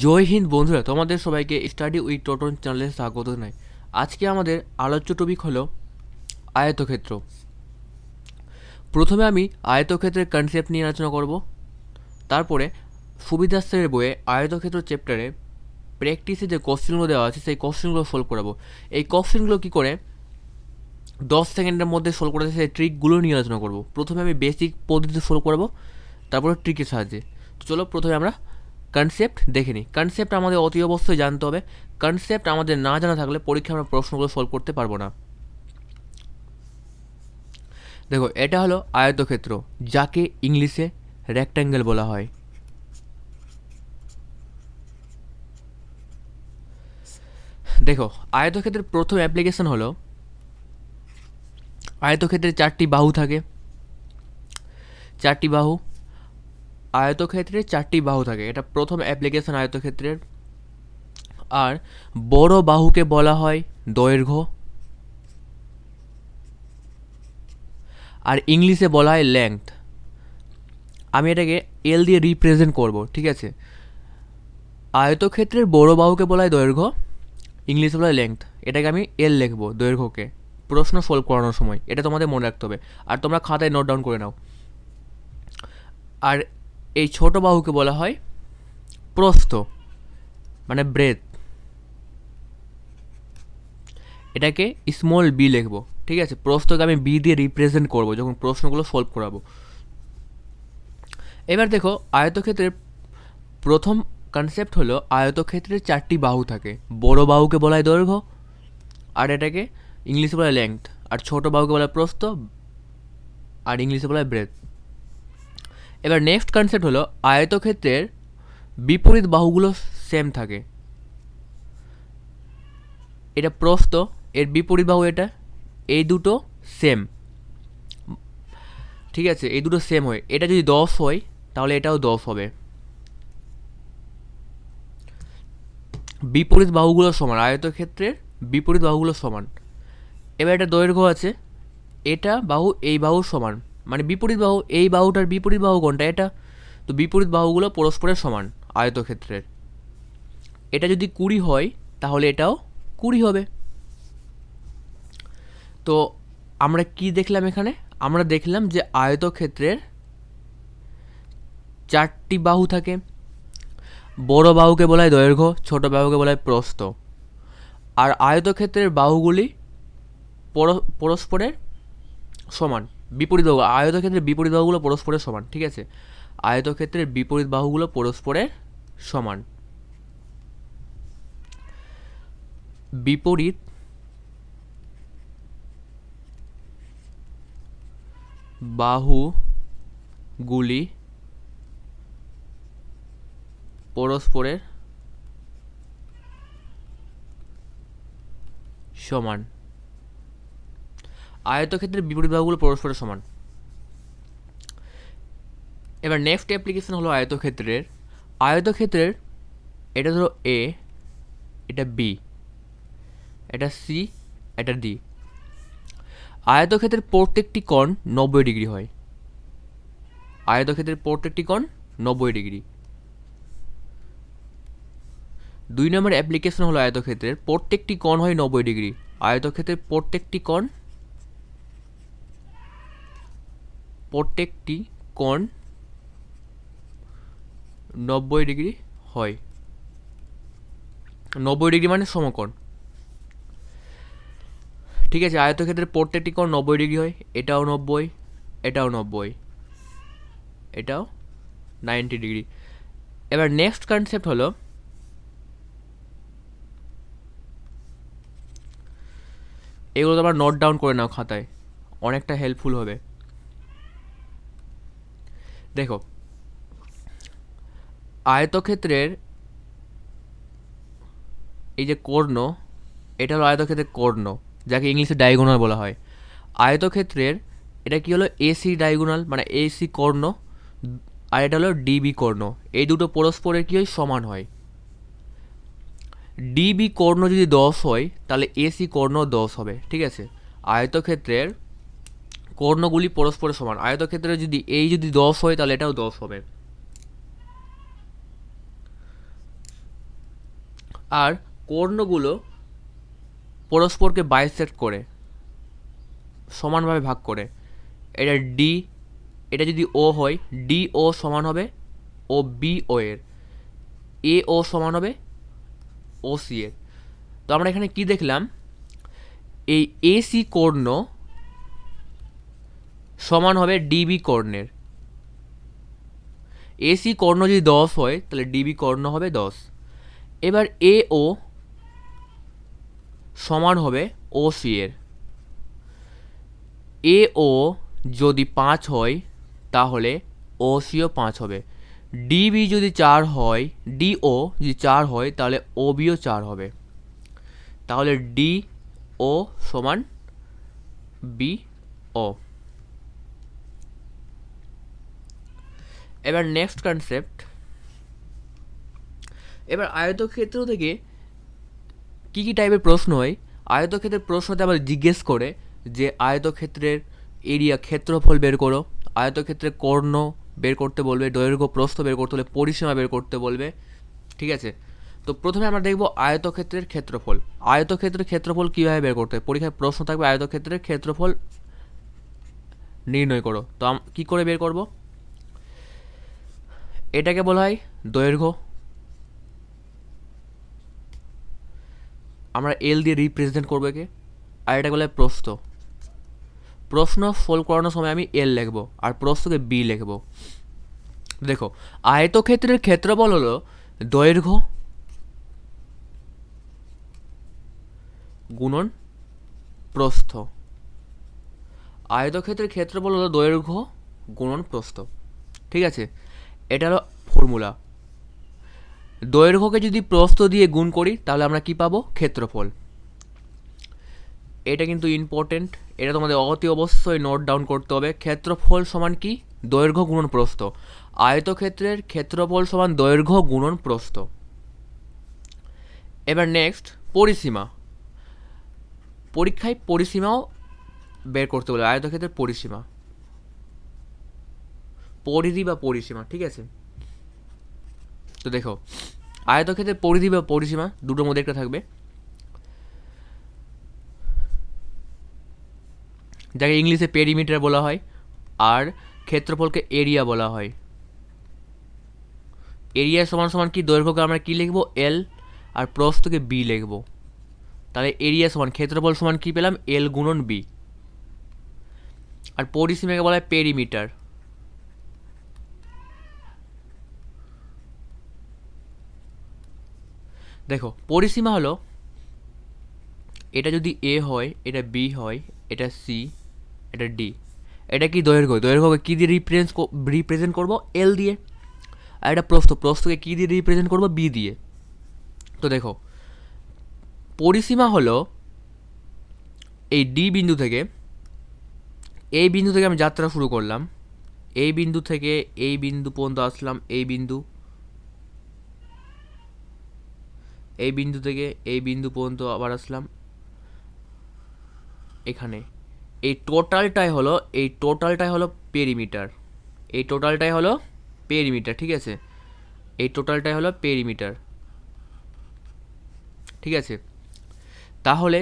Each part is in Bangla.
জয় হিন্দ বন্ধুরা, তোমাদের সবাইকে স্টাডি উইথ টোটন চ্যানেলে স্বাগত জানাই। আজকে আমাদের আলোচ্য টপিক হলো আয়তক্ষেত্র। প্রথমে আমি আয়তক্ষেত্রের কনসেপ্ট নিয়ে আলোচনা করব। তারপরে সুবিধাশ্রের বইয়ে আয়তক্ষেত্র চ্যাপ্টারে প্র্যাকটিসে যে কোশ্চেনগুলো দেওয়া আছে সেই কোশ্চেনগুলো সলভ করাবো। এই কোশ্চেনগুলো কী করে 10 সেকেন্ডের মধ্যে সলভ করা যায় সেই ট্রিকগুলো নিয়ে আলোচনা করব। প্রথমে আমি বেসিক পদ্ধতিতে সলভ করাবো, তারপরে ট্রিকের সাহায্যে। তো চলো প্রথমে আমরা কনসেপ্ট দেখে নিই। কনসেপ্ট আমাদের অতি অবশ্যই জানতে হবে। কনসেপ্ট আমাদের না জানা থাকলে পরীক্ষায় আমরা প্রশ্নগুলো সলভ করতে পারবো না। দেখো, এটা হলো আয়তক্ষেত্র, যাকে ইংলিশে রেক্ট্যাঙ্গেল বলা হয়। দেখো, আয়তক্ষেত্রের প্রথম অ্যাপ্লিকেশন হলো আয়তক্ষেত্রের চারটি বাহু থাকে। চারটি বাহু, আয়তক্ষেত্রের চারটি বাহু থাকে, এটা প্রথম অ্যাপ্লিকেশন আয়তক্ষেত্রের। আর বড় বাহুকে বলা হয় দৈর্ঘ্য, আর ইংলিশে বলা হয় লেংথ। আমি এটাকে এল দিয়ে রিপ্রেজেন্ট করব, ঠিক আছে? আয়তক্ষেত্রের বড় বাহুকে বলা হয় দৈর্ঘ্য, ইংলিশে বলা হয় লেংথ। এটাকে আমি এল লিখবো দৈর্ঘ্যকে, প্রশ্ন সলভ করানোর সময়। এটা তোমাদের মনে রাখতে হবে, আর তোমরা খাতায় নোট ডাউন করে নাও। আর এই ছোট বাহুকে বলা হয় প্রস্থ, মানে ব্রেথ। এটাকে স্মল বি লিখবো, ঠিক আছে? প্রস্থকে আমি বি দিয়ে রিপ্রেজেন্ট করবো যখন প্রশ্নগুলো সলভ করাবো। এবার দেখো, আয়তক্ষেত্রের প্রথম কনসেপ্ট হলো আয়তক্ষেত্রের চারটি বাহু থাকে। বড় বাহুকে বলা হয় দৈর্ঘ্য, আর এটাকে ইংলিশে বলা হয় লেংথ। আর ছোট বাহুকে বলা হয় প্রস্থ, আর ইংলিশে বলা হয় ব্রেথ। এবার নেক্সট কনসেপ্ট হলো আয়তক্ষেত্রের বিপরীত বাহুগুলো সেম থাকে। এটা প্রস্থ, এর বিপরীত বাহু এটা, এই দুটো সেম, ঠিক আছে? এই দুটো সেম হয়। এটা যদি 10 হয় তাহলে এটাও 10 হবে। বিপরীত বাহুগুলো সমান, আয়তক্ষেত্রের বিপরীত বাহুগুলো সমান। এবার এটা দৈর্ঘ্য আছে, এটা বাহু এই বাহুর সমান, মানে বিপরীত বাহু, এই বাহুটার বিপরীত বাহু কোনটা? এটা। তো বিপরীত বাহুগুলো পরস্পরের সমান আয়তক্ষেত্রের। এটা যদি 20 হয় তাহলে এটাও 20 হবে। তো আমরা কি দেখলাম এখানে? আমরা দেখলাম যে আয়তক্ষেত্রের চারটি বাহু থাকে। বড় বাহুকে বলা হয় দৈর্ঘ্য, ছোট বাহুকে বলা হয় প্রস্থ। আর আয়তক্ষেত্রের বাহুগুলি পরস্পরের সমান। বিপরীত বাহু, আয়তক্ষেত্রের বিপরীত বাহুগুলো পরস্পরের সমান, ঠিক আছে? আয়তক্ষেত্রের বিপরীত বাহুগুলো পরস্পরের সমান। বিপরীত বাহুগুলি পরস্পরের সমান। আয়তক্ষেত্রের বিপরীত বাহুগুলো পরস্পরের সমান। এবার নেক্সট অ্যাপ্লিকেশন হলো আয়তক্ষেত্রের। আয়তক্ষেত্রের এটা ধরো এ, এটা বি, এটা সি, এটা ডি। আয়তক্ষেত্রের প্রত্যেকটি কোণ 90 ডিগ্রি হয়। আয়তক্ষেত্রের প্রত্যেকটি কোণ 90 ডিগ্রি। 2 নম্বর অ্যাপ্লিকেশন হলো আয়তক্ষেত্রের প্রত্যেকটি কোণ হয় 90 ডিগ্রি। আয়তক্ষেত্রের প্রত্যেকটি কোণ 90 ডিগ্রি হয়। 90 ডিগ্রি মানে সমকোণ, ঠিক আছে? আয়তক্ষেত্রের প্রত্যেকটি কোণ 90 ডিগ্রি হয়। এটাও 90, এটাও 90, এটাও 90 ডিগ্রি। এবার নেক্সট কনসেপ্ট হলো এগুলো তো আবার নোট ডাউন করে নাও খাতায়, অনেকটা হেল্পফুল হবে। দেখো, আয়তক্ষেত্রের এই যে কর্ণ, এটা হলো আয়তক্ষেত্রের কর্ণ, যাকে ইংলিশে ডায়াগোনাল বলা হয়। আয়তক্ষেত্রের এটা কি হলো? এসি ডায়াগোনাল, মানে এসি কর্ণ। আর এটা হলো ডিবি কর্ণ। এই দুটো পরস্পরের কি হয়? সমান হয়। ডিবি কর্ণ যদি 10 হয় তাহলে এসি কর্ণ 10 হবে, ঠিক আছে? আয়তক্ষেত্রের কর্ণগুলি পরস্পরের সমান। আয়তক্ষেত্রে যদি 10 হয় তাহলে এটাও 10 হবে। আর কর্ণগুলো পরস্পরকে বাইসেক্ট করে, সমানভাবে ভাগ করে। এটা ডি, এটা যদি ও হয়, ডি ও সমান হবে ও বি ও এর, এ ও সমান হবে ও সি এর। তো আমরা এখানে কি দেখলাম, এই এসি কর্ণ সমান হবে ডিবি কর্ণের। এসি কর্ণ যদি 10 হয় তাহলে ডিবি কর্ণ হবে 10। এবার এ ও সমান হবে ও সি এর। এ ও যদি 5 হয় তাহলে ও সিও 5 হবে। ডিবি যদি 4 হয়, ডিও যদি 4 হয় তাহলে ও বিও 4 হবে। তাহলে ডি ও সমান বি ও। এবার নেক্সট কনসেপ্ট, এবার আয়তক্ষেত্র থেকে কী কী টাইপের প্রশ্ন হয়। আয়তক্ষেত্রের প্রশ্নতে আবার জিজ্ঞেস করে যে আয়তক্ষেত্রের এরিয়া, ক্ষেত্রফল বের করো। আয়তক্ষেত্রের কর্ণ বের করতে বলবে, দৈর্ঘ্য প্রস্থ বের করতে বলবে, পরিসীমা বের করতে বলবে। ঠিক আছে, তো প্রথমে আমরা দেখব আয়তক্ষেত্রের ক্ষেত্রফল। আয়তক্ষেত্রের ক্ষেত্রফল কীভাবে বের করতে হয়, পরীক্ষায় প্রশ্ন থাকবে আয়তক্ষেত্রের ক্ষেত্রফল নির্ণয় করো। তো কী করে বের করব, এটাকে বলা হয় দৈর্ঘ্য, আমরা এল দিয়ে রিপ্রেজেন্ট করবো একে। আর এটা বলা হয় প্রস্থ। প্রশ্ন সলভ করানোর সময় আমি এল লিখব আর প্রস্থকে বি লিখব। দেখো, আয়তক্ষেত্রের ক্ষেত্রফল হলো দৈর্ঘ্য গুণন প্রস্থ। আয়তক্ষেত্রের ক্ষেত্রফল হলো দৈর্ঘ্য গুণন প্রস্থ। ঠিক আছে, এটা হলো ফর্মুলা। দৈর্ঘ্যকে যদি প্রস্থ দিয়ে গুণ করি তাহলে আমরা কি পাবো, ক্ষেত্রফল। এটা কিন্তু ইম্পর্টেন্ট, এটা তোমাদের অতি অবশ্যই নোট ডাউন করতে হবে। ক্ষেত্রফল সমান কি, দৈর্ঘ্য গুণন প্রস্থ। আয়তক্ষেত্রের ক্ষেত্রফল সমান দৈর্ঘ্য গুণন প্রস্থ। এবার নেক্সট পরিসীমা। পরীক্ষায় পরিসীমাও বের করতে বলে, আয়তক্ষেত্রের পরিসীমা, পরিধি বা পরিসীমা। ঠিক আছে, তো দেখো আয়তক্ষেত্রের পরিধি বা পরিসীমা দুটোর মধ্যে একটা থাকবে, যাকে ইংলিশে পেরিমিটার বলা হয়, আর ক্ষেত্রফলকে এরিয়া বলা হয়। এরিয়া সমান সমান কি, দৈর্ঘ্যকে আমরা কি লিখবো, এল, আর প্রস্থকে বি লিখবো। তাহলে এরিয়া সমান ক্ষেত্রফল সমান কি পেলাম, এল গুণন বি। আর পরিসীমাকে বলা হয় পেরিমিটার। দেখো পরিসীমা হলো, এটা যদি এ হয়, এটা বি হয়, এটা সি, এটা ডি। এটা কি দৈর্ঘ্য, দৈর্ঘ্যকে কী দিয়ে রিপ্রেজেন্ট করবো, এল দিয়ে। আর এটা প্রস্থ, প্রস্থকে কী দিয়ে রিপ্রেজেন্ট করবো, বি দিয়ে। তো দেখো পরিসীমা হলো এই ডি বিন্দু থেকে, এই বিন্দু থেকে আমি যাত্রা শুরু করলাম, এই বিন্দু থেকে এই বিন্দু পর্যন্ত আসলাম, এই বিন্দু, এই বিন্দু থেকে এই বিন্দু পর্যন্ত আবার আসলাম এখানে। এই টোটালটাই হলো পেরিমিটার। এই টোটালটাই হলো পেরিমিটার। ঠিক আছে, এই টোটালটাই হলো পেরিমিটার। ঠিক আছে, তাহলে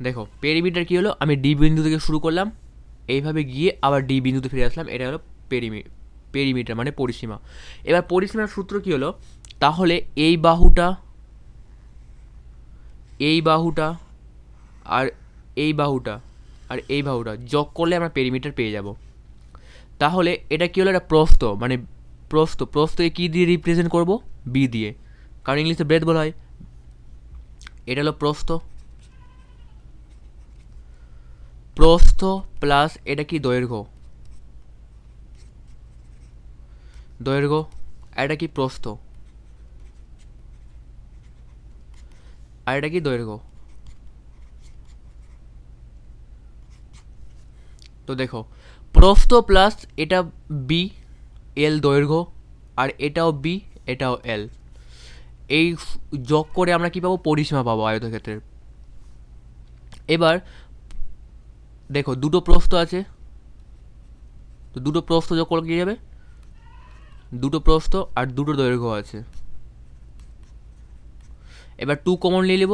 দেখো পেরিমিটার কী হলো, আমি ডি বিন্দু থেকে শুরু করলাম, এইভাবে গিয়ে আবার ডি বিন্দুতে ফিরে আসলাম, এটা হলো পেরিমিটার মানে পরিসীমা। এবার পরিসীমার সূত্র কী হলো, তাহলে এই বাহুটা, এই বাহুটা, আর এই বাহুটা, আর এই বাহুটা যোগ করলে আমরা পেরিমিটার পেয়ে যাব। তাহলে এটা কী হলো, এটা প্রস্থ, মানে প্রস্থকে কী দিয়ে রিপ্রেজেন্ট করব, বি দিয়ে, কারণ ইংলিশে ব্রেথ বলা হয়। এটা হলো প্রস্থ, প্রস্থ প্লাস এটা কি দৈর্ঘ্য, দৈর্ঘ্য, এটা কি প্রস্থ, আর এটা কি দৈর্ঘ্য। তো দেখো প্রস্থ প্লাস এটা বি, এল দৈর্ঘ্য, আর এটাও বি, এটাও এল, এই যোগ করে আমরা কি পাবো, পরিসীমা পাবো আয়তক্ষেত্রের। এবার দেখো দুটো প্রস্থ আছে, তো দুটো প্রস্থ যোগ করলে কী যাবে, দুটো প্রস্থ আর দুটো দৈর্ঘ্য আছে। এবার 2 কমন নিয়ে নেব,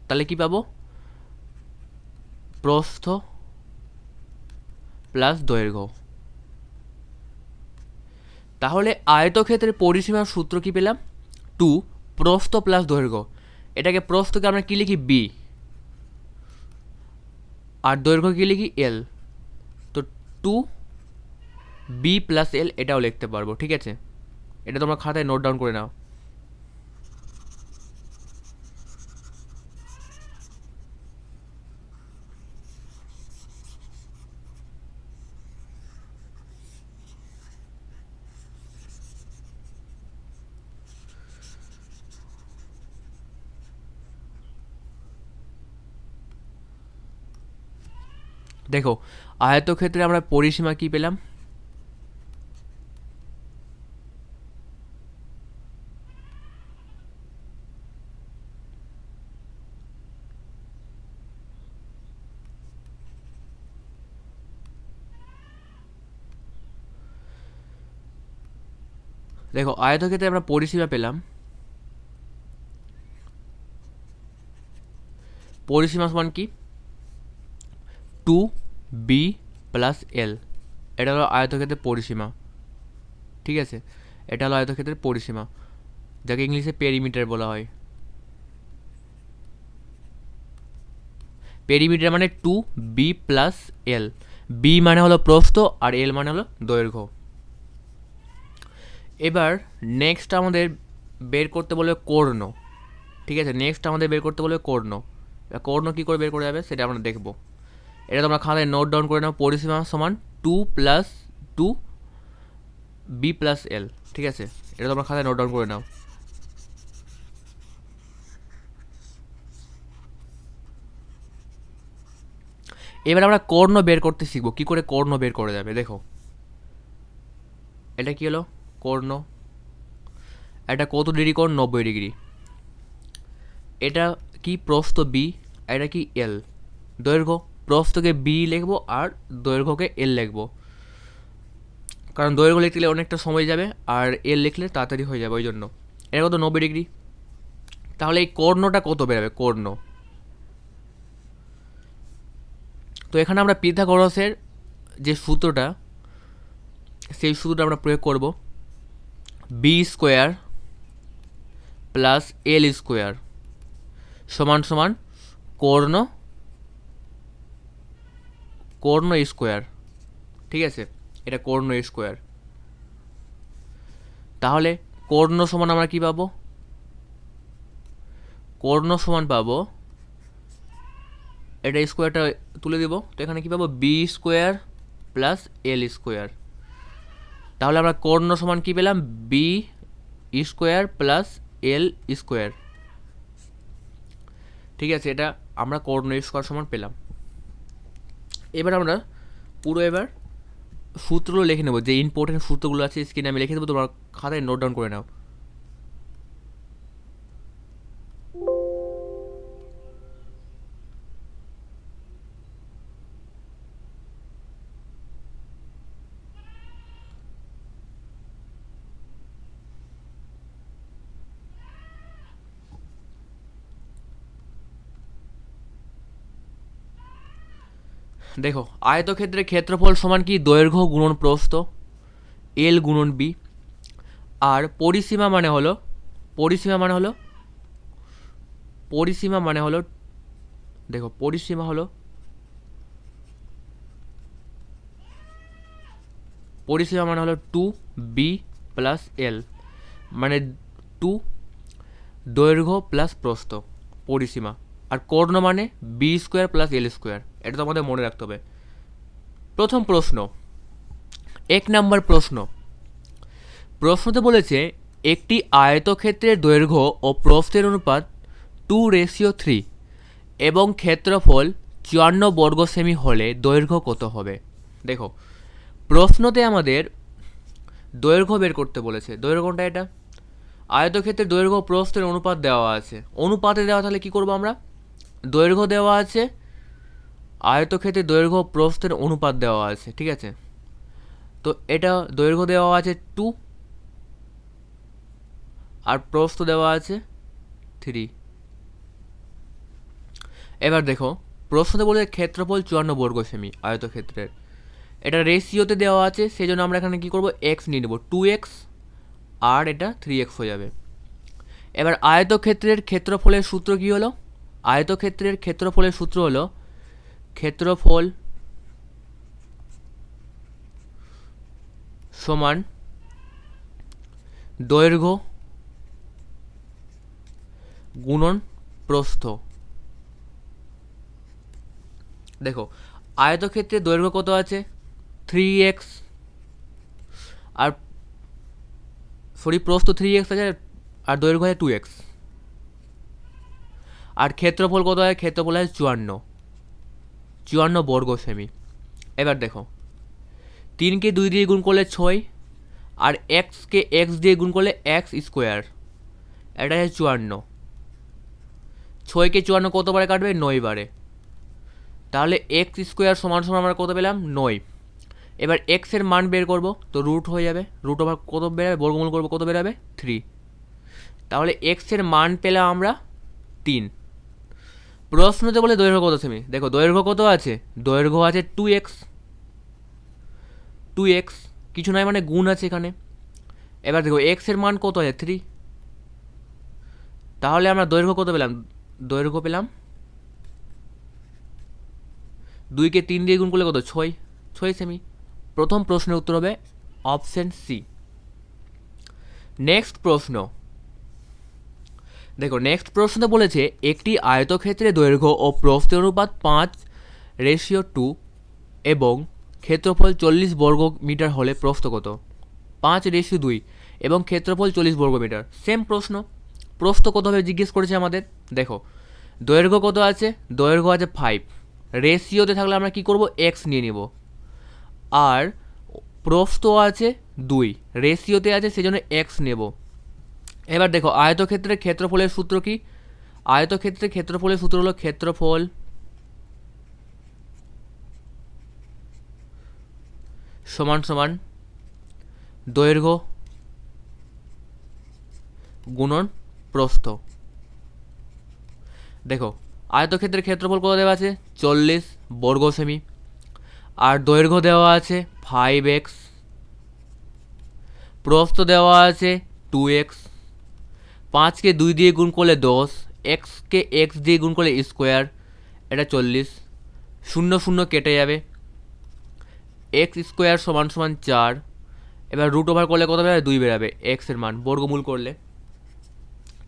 তাহলে কি পাবো, প্রস্থ প্লাস দৈর্ঘ্য। তাহলে আয়তক্ষেত্রের পরিসীমার সূত্র কি পেলাম, 2 প্রস্থ প্লাস দৈর্ঘ্য। এটাকে প্রস্থকে আমরা কী লিখি, বি, আর দৈর্ঘ্য কী লিখি, এল। তো 2 বি প্লাস এল এটাও লিখতে পারবো, ঠিক আছে। এটা তোমরা খাতায় নোট ডাউন করে নাও। দেখো আয়তক্ষেত্রে আমরা পরিসীমা কি পেলাম, দেখো আয়তক্ষেত্রে আমরা পরিসীমা পেলাম, পরিসীমা সমান কি, 2b প্লাস এল। এটা হলো আয়তক্ষেত্রের পরিসীমা, ঠিক আছে। এটা হলো আয়তক্ষেত্রের পরিসীমা, যাকে ইংলিশে পেরিমিটার বলা হয়। পেরিমিটার মানে 2b প্লাস এল। বি মানে হলো প্রস্থ আর এল মানে হলো দৈর্ঘ্য। এবার নেক্সট আমাদের বের করতে বলবে কর্ণ, ঠিক আছে। নেক্সট আমাদের বের করতে বলবে কর্ণ। কর্ণ কী করে বের করা যাবে সেটা আমরা দেখব। এটা তোমরা খাতায় নোট ডাউন করে নাও, পরিসীমা সমান 2 প্লাস 2b প্লাস এল, ঠিক আছে। এটা তোমরা খাতায় নোট ডাউন করে নাও। এবার আমরা কর্ণ বের করতে শিখবো, কী করে কর্ণ বের করে যাবে। দেখো এটা কী হলো, কর্ণ। এটা কত ডিগ্রি কোণ, 90 ডিগ্রি। এটা কি, প্রস্থ বি, এটা কি এল। দৈর্ঘ্য, প্রস্থকে বি লিখবো আর দৈর্ঘ্যকে এল লিখবো, কারণ দৈর্ঘ্য লিখতে গেলে অনেকটা সময় যাবে আর এল লিখলে তাড়াতাড়ি হয়ে যাবে, ওই জন্য। এটা কত, 90 ডিগ্রি। তাহলে এই কর্ণটা কত বেরোবে, কর্ণ। তো এখানে আমরা পিথাগোরাসের যে সূত্রটা, সেই সূত্রটা আমরা প্রয়োগ করব, B square plus L square সমান সমান কর্ণ কর্ণ স্কোয়ার, ঠিক আছে। এটা কর্ণ স্কোয়ার। তাহলে কর্ণ সমান আমরা কি পাবো, কর্ণ সমান পাবো, এটা স্কোয়ারটা তুলে দেবো, তো এখানে কি পাবো, B square plus L square. তাহলে আমরা কর্ণ সমান কি পেলাম, B square plus L square, ঠিক আছে। এটা আমরা কর্ণ স্কোয়ার সমান পেলাম। এবার আমরা পুরো এবার সূত্রগুলো লিখে নেবো, যে ইম্পর্টেন্ট সূত্রগুলো আছে স্ক্রিনে আমি লিখে দেবো, তোমার খাতায় নোট ডাউন করে নাও। দেখো আয়তক্ষেত্রের ক্ষেত্রফল সমান কি, দৈর্ঘ্য গুণন প্রস্থ, এল গুণন বি। আর পরিসীমা মানে হলো, পরিসীমা মানে হলো, পরিসীমা মানে হলো, দেখো পরিসীমা হলো, পরিসীমা মানে হলো 2b প্লাস এল, মানে 2 দৈর্ঘ্য প্লাস প্রস্থ, পরিসীমা। আর কর্ণ মানে B square plus L square. এটা তো আমাদের মনে রাখতে হবে। প্রথম প্রশ্ন, 1 নম্বর প্রশ্ন। প্রশ্নতে বলেছে একটি আয়তক্ষেত্রের দৈর্ঘ্য ও প্রস্থের অনুপাত 2:3 এবং ক্ষেত্রফল 54 বর্গ সেমি হলে দৈর্ঘ্য কত হবে। দেখো প্রশ্নতে আমাদের দৈর্ঘ্য বের করতে বলেছে। দৈর্ঘ্য কোনটা, এটা আয়তক্ষেত্রের দৈর্ঘ্য প্রস্থের অনুপাত দেওয়া আছে, অনুপাতে দেওয়া, তাহলে কি করব আমরা, দৈর্ঘ্য দেওয়া আছে, আয়তক্ষেত্রের দৈর্ঘ্য প্রস্থের অনুপাত দেওয়া আছে, ঠিক আছে। তো এটা দৈর্ঘ্য দেওয়া আছে 2 আর প্রস্থ দেওয়া আছে 3। এবার দেখো প্রশ্নতে বলে ক্ষেত্রফল 54 বর্গ সেমি আয়তক্ষেত্রের, এটা রেশিওতে দেওয়া আছে, সেই জন্য আমরা এখানে কী করবো, এক্স নিয়ে নেবো, 2x আর এটা 3x হয়ে যাবে। এবার আয়তক্ষেত্রের ক্ষেত্রফলের সূত্র কী হলো, আয়তক্ষেত্রের ক্ষেত্রফলের সূত্র হলো ক্ষেত্রফল সমান দৈর্ঘ্য গুণন প্রস্থ। দেখো আয়তক্ষেত্রে দৈর্ঘ্য কত আছে, 3x, আর প্রস্থ 3x আছে আর দৈর্ঘ্য আছে 2x, আর ক্ষেত্রফল কত হয়, ক্ষেত্রফল হয় 54 বর্গ সেমি। এবার দেখো 3কে 2 দিয়ে গুণ করলে 6, আর কে x দিয়ে গুণ করলে x স্কোয়ার, এটা হচ্ছে 54। 6কে 54 কতবারে কাটবে, 9 বারে, তাহলে x স্কোয়ার সমান সমান আমরা কত পেলাম, 9। এবার x এর মান বের করব, তো রুট হয়ে যাবে, রুট ওভার কত বেরোবে, বর্গমূল করবো, কত বেরোবে, 3। তাহলে x এর মান পেলাম আমরা 3। প্রশ্নতে বলে দৈর্ঘ্য কত সেমি, দেখো দৈর্ঘ্য কত আছে, দৈর্ঘ্য আছে 2x, কিছু নয় মানে গুণ আছে এখানে। এবার দেখো x এর মান কত আছে, 3, তাহলে আমরা দৈর্ঘ্য কত পেলাম, দৈর্ঘ্য পেলাম 2কে 3 দিয়ে গুণ করলে কত, 6 সেমি। প্রথম প্রশ্নের উত্তর হবে অপশন সি। নেক্সট প্রশ্ন দেখো, নেক্সট প্রশ্নতে বলেছে একটি আয়তক্ষেত্রে দৈর্ঘ্য ও প্রস্থের অনুপাত 5:2 এবং ক্ষেত্রফল 40 বর্গ মিটার হলে প্রস্থ কত, 5:2 এবং ক্ষেত্রফল 40 বর্গ মিটার। সেম প্রশ্ন, প্রস্থ কত হবে জিজ্ঞেস করেছে আমাদের। দেখো দৈর্ঘ্য কত আছে, দৈর্ঘ্য আছে 5, রেশিওতে থাকলে আমরা কি করব, এক্স নিয়ে নেব, আর প্রস্থ আছে 2, রেশিওতে আছে সেজন্য এক্স নেব। এবার দেখো আয়তক্ষেত্রের ক্ষেত্রফলের সূত্র কি, আয়তক্ষেত্রের ক্ষেত্রফলের সূত্র হলো ক্ষেত্রফল সমান সমান দৈর্ঘ্য গুণন প্রস্থ। দেখো আয়তক্ষেত্রের ক্ষেত্রফল কত দেওয়া আছে, 40 বর্গ সেমি, আর দৈর্ঘ্য দেওয়া আছে 5x, প্রস্থ দেওয়া আছে 2x, 5কে 2 দিয়ে গুণ করলে 10, কে x দিয়ে গুণ করলে স্কোয়ার, এটা 40, 0 কেটে যাবে, x স্কোয়ার সমান সমান 4। এবার রুট ওভার করলে কত বেরোবে, 2 বেরাবে, x এর মান বর্গমূল করলে,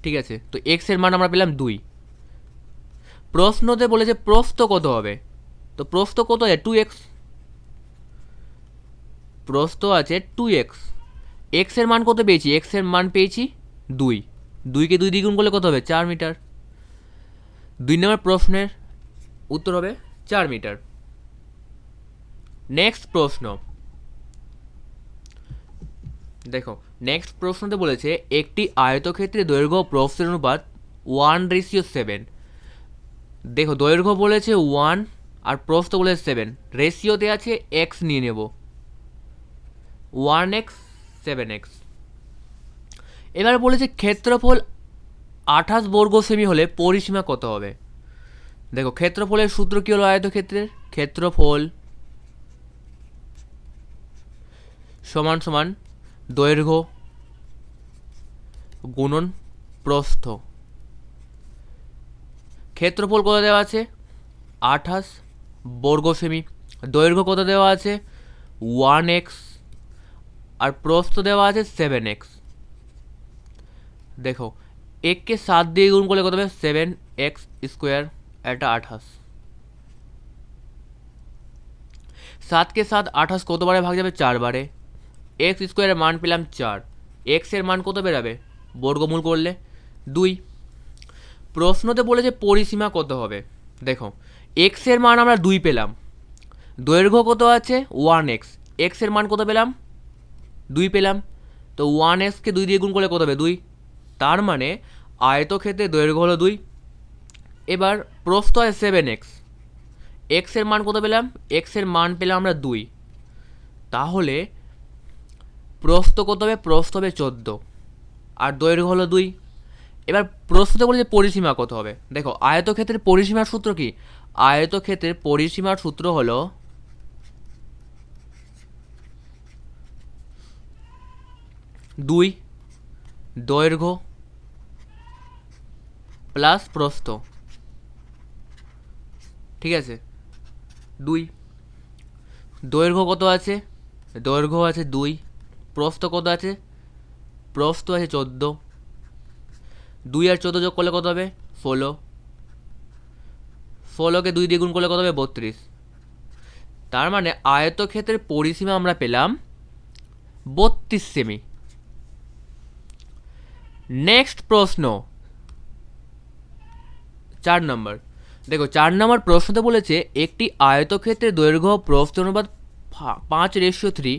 ঠিক আছে। তো x এর মান আমরা পেলাম 2। প্রশ্নতে বলেছে প্রস্থ কত হবে, তো প্রস্থ কত আছে, 2x, প্রস্থ আছে 2x, x এর মান কত পেয়েছি, x এর মান পেয়েছি 2, 2কে 2 দিয়ে গুণ করলে কত হবে, 4 মিটার। 2 নম্বর প্রশ্নের উত্তর হবে 4 মিটার। নেক্সট প্রশ্ন দেখো, নেক্সট প্রশ্নতে বলেছে একটি আয়তক্ষেত্রে দৈর্ঘ্য প্রস্থের অনুপাত 1:7। দেখো দৈর্ঘ্য বলেছে 1 আর প্রস্থ বলেছে 7, রেশিওতে আছে x নিয়ে নেব, 1x 7x। এবার বলেছে ক্ষেত্রফল 28 বর্গ সেমি হলে পরিসীমা কত হবে। দেখো ক্ষেত্রফলের সূত্র কী হলো আয়তক্ষেত্রের, ক্ষেত্রফল সমান সমান দৈর্ঘ্য গুণন প্রস্থ। ক্ষেত্রফল কত দেওয়া আছে, 28 বর্গ সেমি, দৈর্ঘ্য কত দেওয়া আছে, 1x, আর প্রস্থ দেওয়া আছে 7x। দেখো 1কে 7 দিয়ে গুণ করলে কত হবে, 7x স্কোয়ার, এটা 28। 7কে 7 28 কতবারে ভাগ যাবে, 4 বারে, x স্কোয়ারের মান পেলাম 4, x এর মান কত বেরাবে, বর্গমূল করলে 2। প্রশ্নতে বলেছে পরিসীমা কত হবে। দেখো x এর মান আমরা 2 পেলাম, দৈর্ঘ্য কত আছে 1x, x এর মান কত পেলাম, 2 পেলাম, তো 1xকে 2 দিয়ে গুণ করলে কত হবে, 2, তার মানে আয়তক্ষেত্রে দৈর্ঘ্য হলো 2। এবার প্রস্থ হয় 7x, x এর মান কত পেলাম, x এর মান পেলাম আমরা 2, তাহলে প্রস্থ কত হবে? প্রস্থ হবে 14 আর দৈর্ঘ্য হলো 2। এবার প্রশ্নতে বলে যে পরিসীমা কত হবে। দেখো আয়তক্ষেত্রের পরিসীমার সূত্র কি? আয়তক্ষেত্রের পরিসীমার সূত্র হলো 2 দৈর্ঘ্য প্লাস প্রস্থ। ঠিক আছে, 2 দৈর্ঘ্য কত আছে? দৈর্ঘ্য আছে 2, প্রস্থ কত আছে? প্রস্থ আছে 14, 2 আর 14 যোগ করলে কত হবে? 16, 16কে 2 দিয়ে গুণ করলে কত হবে? 32। তার মানে আয়তক্ষেত্রের পরিসীমা আমরা পেলাম 32 সেমি। নেক্সট প্রশ্ন 4 নম্বর। দেখো 4 নম্বর প্রশ্নতে বলেছে একটি আয়তক্ষেত্রের দৈর্ঘ্য প্রস্থ অনুপাত 5:3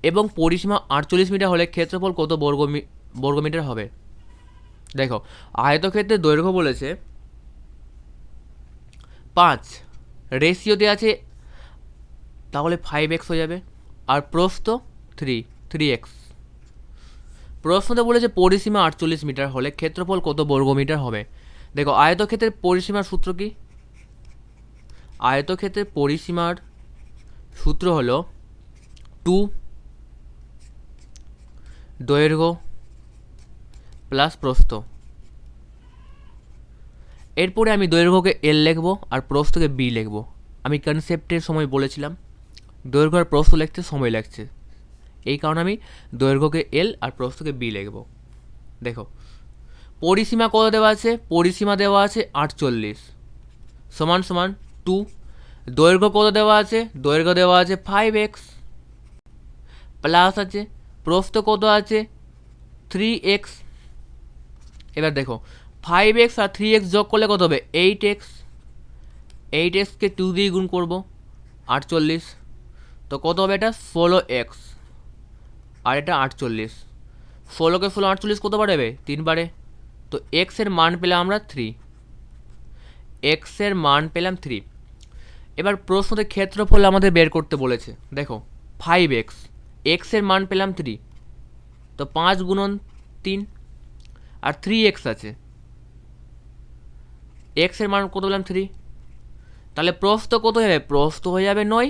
এবং পরিসীমা 48 মিটার হলে ক্ষেত্রফল কত বর্গমিটার হবে। দেখো আয়তক্ষেত্রের দৈর্ঘ্য বলেছে 5, রেশিওতে আছে তাহলে 5x হয়ে যাবে, আর প্রস্থ 3x। প্রশ্নতে বলেছে পরিসীমা 48 মিটার হলে ক্ষেত্রফল কত বর্গমিটার হবে। দেখো আয়তক্ষেত্রের পরিসীমার সূত্র কি? আয়তক্ষেত্রের পরিসীমার সূত্র হলো 2 দৈর্ঘ্য প্লাস প্রস্থ। এরপরে আমি দৈর্ঘ্যকে এল লিখব আর প্রস্থকে বি লিখব। আমি কনসেপ্টের সময় বলেছিলাম দৈর্ঘ্য আর প্রস্থ লিখতে সময় লাগছে, এই কারণে আমি দৈর্ঘ্যকে এল আর প্রস্থকে বি লিখব। দেখো পরিসীমা কত দেওয়া আছে? পরিসীমা দেওয়া আছে 48 সমান সমান 2। দৈর্ঘ্য কত দেওয়া আছে? দৈর্ঘ্য দেওয়া আছে 5x প্লাস আছে প্রস্থ কত আছে? 3x। এবার দেখো 5x আর 3x যোগ করলে কত হবে? 8x। 8xকে 2 দিয়ে গুণ করব 48, তো কত হবে? এটা 16x আর এটা 48। 16কে 16 48 কত বাড়াবে? 3 বাড়ে। তো x এর মান পেলাম আমরা 3, x এর মান পেলাম 3। এবার প্রশ্নতে ক্ষেত্রফল আমাদের বের করতে বলেছে। দেখো 5x, x এর মান পেলাম 3, তো 5 গুণন 3 আর 3x আছে, x এর মান কত পেলাম? 3। তাহলে প্রস্থ কত হয়ে যাবে? প্রস্থ হয়ে যাবে 9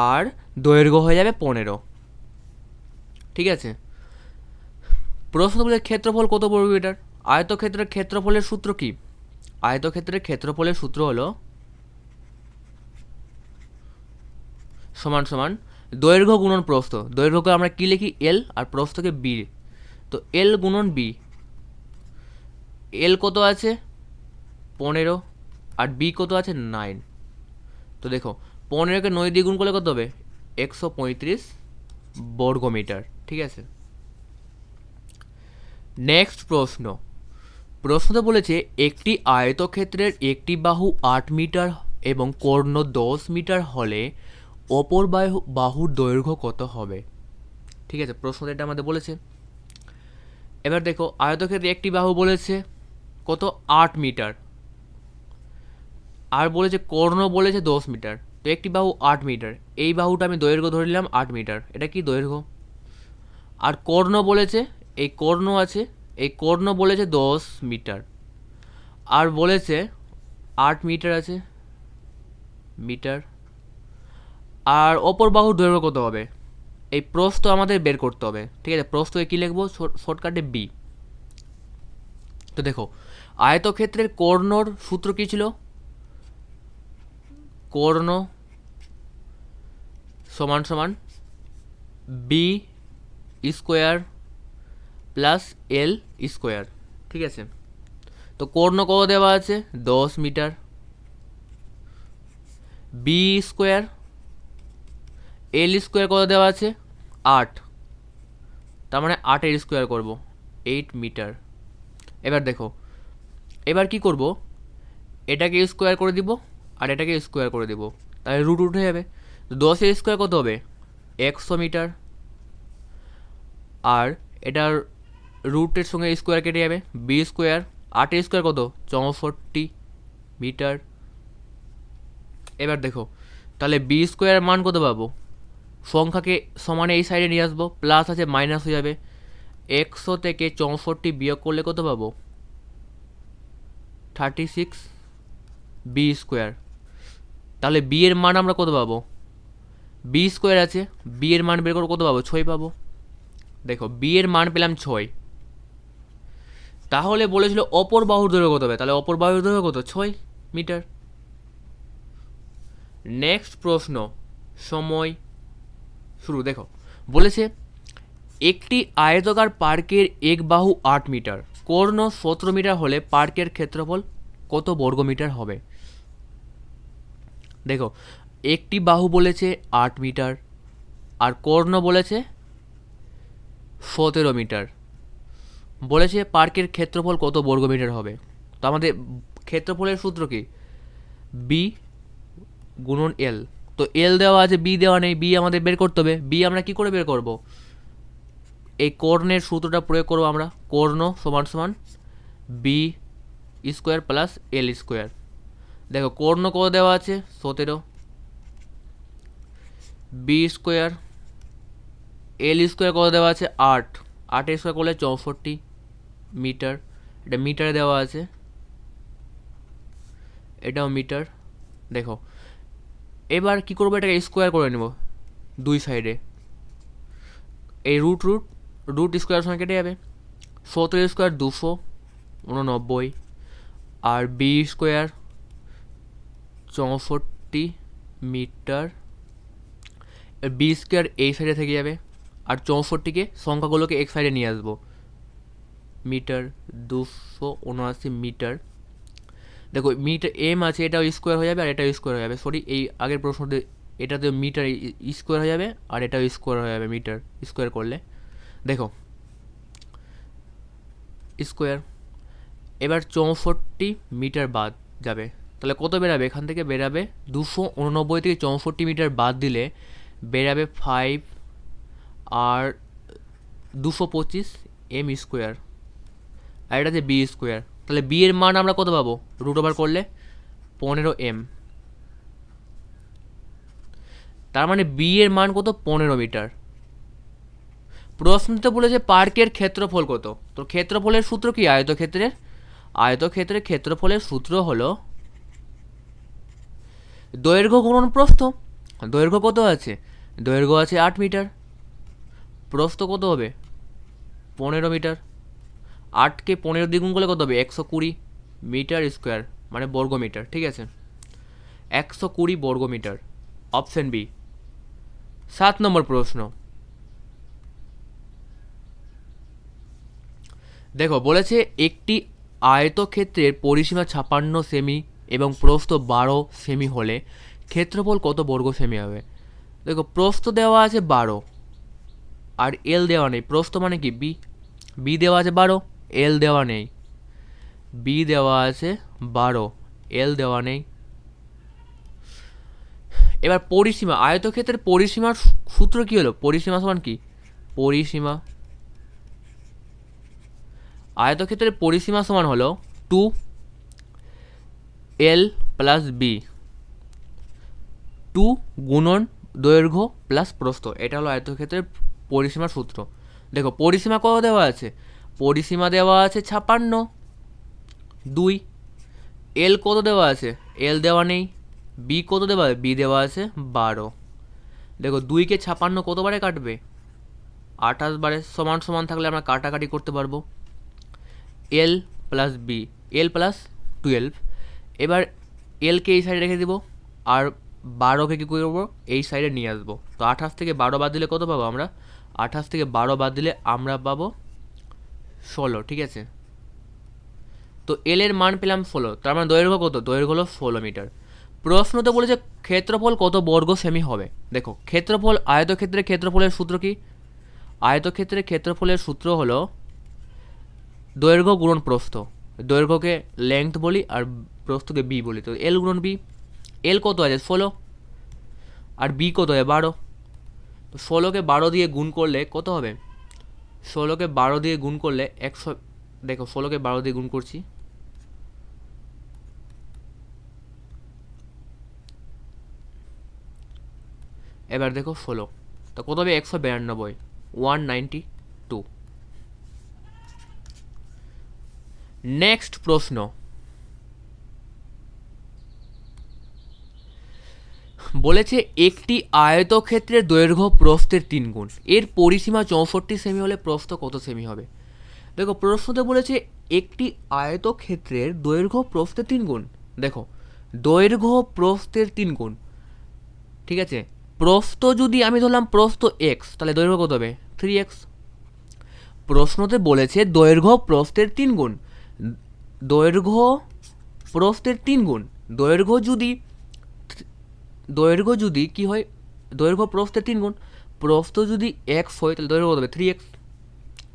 আর দৈর্ঘ্য হয়ে যাবে 15। ঠিক আছে, প্রশ্ন বলে ক্ষেত্রফল কত বর্গমিটার। আয়তক্ষেত্রের ক্ষেত্রফলের সূত্র কি? আয়তক্ষেত্রের ক্ষেত্রফলের সূত্র হলো সমান সমান দৈর্ঘ্য গুণন প্রস্থ। দৈর্ঘ্যকে আমরা কি লিখি? এল আর প্রস্থকে বি। তো এল গুণন বি। এল কত আছে? 15 আর বি কত আছে? 9। তো দেখো 15কে 9 দিয়ে গুণ করলে কত হবে? 135 বর্গমিটার। ঠিক আছে, নেক্সট প্রশ্ন। প্রশ্নতে বলেছে একটি আয়তক্ষেত্রের একটি বাহু 8 মিটার এবং কর্ণ 10 মিটার হলে অপর বাহুর দৈর্ঘ্য কত হবে। ঠিক আছে, প্রশ্নটা এটা আমাদের বলেছে। এবার দেখো আয়তক্ষেত্রে একটি বাহু বলেছে কত? 8 মিটার, আর বলেছে কর্ণ বলেছে 10 মিটার। তো একটি বাহু 8 মিটার, এই বাহুটা আমি দৈর্ঘ্য ধরে নিলাম 8 মিটার, এটা কি দৈর্ঘ্য। আর কর্ণ বলেছে, এই কর্ণ আছে, এই কর্ণ বলেছে 10 মিটার, আর বলেছে 8 মিটার আছে মিটার। আর অপর বাহুর দৈর্ঘ্য কত হবে? এই প্রস্থ আমাদের বের করতে হবে। ঠিক আছে, প্রস্থকে কী লিখবো? শর্টকাটে বি। তো দেখো আয়তক্ষেত্রের কর্ণর সূত্র কী ছিল? কর্ণ সমান সমান B square plus L square. ঠিক আছে, তো কর্ণ কত দেওয়া আছে? 10 মিটার, বি স্কোয়ার, এল স্কোয়ার কত দেওয়া আছে? 8, তার মানে 8-এর স্কোয়ার করব 8 মিটার। এবার দেখো এবার কি করব? এটাকে স্কোয়ার করে দিব আর এটাকে স্কোয়ার করে দিব, তাহলে রুট উঠে যাবে। তো 10-এর স্কোয়ার কত হবে? 100 মিটার, আর এটার রুটের সঙ্গে স্কোয়ার কেটে যাবে। বি স্কোয়ার, 8-এর স্কোয়ার কত? 64 মিটার। এবার দেখো তাহলে বি স্কোয়ার মান কত পাবো? সংখ্যাকে সমানে এই সাইডে নিয়ে আসবো, প্লাস আছে মাইনাস হয়ে যাবে। 100 থেকে 64 বিয়োগ করলে কত পাবো? 36 বি স্কোয়ার। তাহলে বি এর মান আমরা কত পাবো? বি স্কোয়ার আছে, বি এর মান বের করে কত পাবো? 6 পাবো। দেখো বি এর মান পেলাম 6। তাহলে বলেছিল অপর বাহুর দৈর্ঘ্য কত হবে, তাহলে অপর বাহুর দৈর্ঘ্য কত? 6 মিটার। নেক্সট প্রশ্ন, সময় শুরু। দেখো বলেছে একটি আয়তাকার পার্কের এক বাহু 8 মিটার, কর্ণ 17 মিটার হলে পার্কের ক্ষেত্রফল কত বর্গ মিটার হবে? দেখো একটি বাহু বলেছে 8 মিটার আর কর্ণ বলেছে 17 মিটার, বলেছে পার্কের ক্ষেত্রফল কত বর্গ মিটার হবে। তো আমাদের ক্ষেত্রফলের সূত্র কি? বি গুণন এল। তো এল দেওয়া আছে, বি দেওয়া নেই, বি আমাদের বের করতে হবে। বি আমরা কি করে বের করব? এই কর্ণের সূত্রটা প্রয়োগ করবো আমরা। কর্ণ সমান সমান B square plus L square. দেখো কর্ণ কত দেওয়া আছে? 17। বি স্কোয়ার, এল স্কোয়ার কত দেওয়া আছে? 8। 8 স্কোয়ার করলে 64 মিটার। এটা মিটারে দেওয়া আছে, এটাও মিটার। দেখো এবার কি করবো? এটাকে স্কোয়ার করে নেব দুই সাইডে। এই রুট রুট রুট স্কোয়ার সঙ্গে কেটে যাবে। 17 স্কোয়ার 289 আর বি স্কোয়ার 64 মিটার। বি স্কোয়ার এই সাইডে থেকে যাবে আর 64কে সংখ্যাগুলোকে এক সাইডে নিয়ে আসবো। Metre 279 metre. দেখো মিটার এম আছে, এটাও স্কোয়ার হয়ে যাবে আর এটাও স্কোয়ার হয়ে যাবে। সরি, এই আগের প্রশ্নতে এটাতে মিটার স্কোয়ার হয়ে যাবে আর এটাও স্কোয়ার হয়ে যাবে মিটার স্কোয়ার করলে। দেখো স্কোয়ার। এবার 64 মিটার বাদ যাবে, তাহলে কত বেরাবে? এখান থেকে বেরাবে 289 থেকে 64 মিটার বাদ দিলে বেরাবে 5 আর 225 এম স্কোয়ার। আর এটা যে বি স্কোয়ার, তাহলে বি এর মান আমরা কত পাবো? রুট ওভার করলে 15 এম। তার মানে বি এর মান কত? 15 মিটার। প্রশ্নতে বলেছে পার্কের ক্ষেত্রফল কত। তো ক্ষেত্রফলের সূত্র কি আয়তক্ষেত্রের? আয়তক্ষেত্রের ক্ষেত্রফলের সূত্র হলো দৈর্ঘ্য গুণন প্রস্থ। দৈর্ঘ্য কত আছে? দৈর্ঘ্য আছে 8 মিটার, প্রস্থ কত হবে? 15 মিটার। 8কে 15 দ্বিগুণ করলে কত হবে? 120 মিটার স্কোয়ার, মানে বর্গ মিটার। ঠিক আছে, 120 বর্গ মিটার। Option B. 7 নম্বর প্রশ্ন, দেখো বলেছে একটি আয়তক্ষেত্রের পরিসীমা 56 সেমি এবং প্রস্থ 12 সেমি হলে ক্ষেত্রফল কত বর্গ সেমি হবে? দেখো প্রস্থ দেওয়া আছে 12 আর এল দেওয়া নেই। প্রস্থ মানে কি? বি। বি দেওয়া আছে 12, এল দেওয়া নেই। বি দেওয়া আছে 12, এল দেওয়া নেই। এবার পরিসীমা, আয়তক্ষেত্রের পরিসীমার সূত্র কি হলো? পরিসীমা সমান কি? পরিসীমা, আয়তক্ষেত্রের পরিসীমা সমান হলো 2 এল প্লাস বি। 2 গুণন দৈর্ঘ্য প্লাস প্রস্থ, এটা হলো আয়তক্ষেত্রের পরিসীমার সূত্র। দেখো পরিসীমা কত দেওয়া আছে? পরিসীমা দেওয়া আছে 56। 2 এল কত দেওয়া আছে? এল দেওয়া নেই। বি কত দেওয়া আছে? বি দেওয়া আছে 12। দেখো 2কে 56 কতবারে কাটবে? 28 বারে। সমান সমান থাকলে আমরা কাটাকাটি করতে পারবো। এল প্লাস বি, এল প্লাস 12। এবার এলকে এই সাইডে রেখে দিব আর 12কে কী করবো? এই সাইডে নিয়ে আসবো। তো 28 থেকে 12 বাদ দিলে কত পাবো আমরা? 28 থেকে 12 বাদ দিলে আমরা পাবো 16। ঠিক আছে, তো এল এর মান পেলাম 16, তার মানে দৈর্ঘ্য কত? দৈর্ঘ্য হলো 16 মিটার। প্রশ্নতে বলেছে ক্ষেত্রফল কত বর্গ সেমি হবে। দেখো ক্ষেত্রফল, আয়তক্ষেত্রের ক্ষেত্রফলের সূত্র কি? আয়তক্ষেত্রের ক্ষেত্রফলের সূত্র হলো দৈর্ঘ্য গুণন প্রস্থ। দৈর্ঘ্যকে লেংথ বলি আর প্রস্থকে বি বলি। তো এল গুণন বি। এল কত আছে? 16 আর বি কত আছে? 12। তো 16কে 12 দিয়ে গুণ করলে কত হবে? 16কে 12 দিয়ে গুণ করলে 100। দেখো 16কে 12 দিয়ে গুণ করছি, এবার দেখো 16 তো কত হবে 192, 192। নেক্সট প্রশ্ন বলেছে একটি আয়তক্ষেত্রের দৈর্ঘ্য প্রস্থের 3 গুণ, এর পরিসীমা 64 সেমি হলে প্রস্থ কত সেমি হবে? দেখো প্রশ্নতে বলেছে একটি আয়তক্ষেত্রের দৈর্ঘ্য প্রস্থের 3 গুণ। দেখো দৈর্ঘ্য প্রস্থের 3 গুণ, ঠিক আছে। প্রস্থ যদি আমি ধরলাম প্রস্থ এক্স, তাহলে দৈর্ঘ্য কত হবে? 3x। প্রশ্নতে বলেছে দৈর্ঘ্য প্রস্থের 3 গুণ, দৈর্ঘ্য প্রস্থের 3 গুণ। দৈর্ঘ্য যদি কি হয়, দৈর্ঘ্য প্রস্থের 3 গুণ, প্রস্থ যদি এক্স হয় তাহলে দৈর্ঘ্য কত হবে? 3x।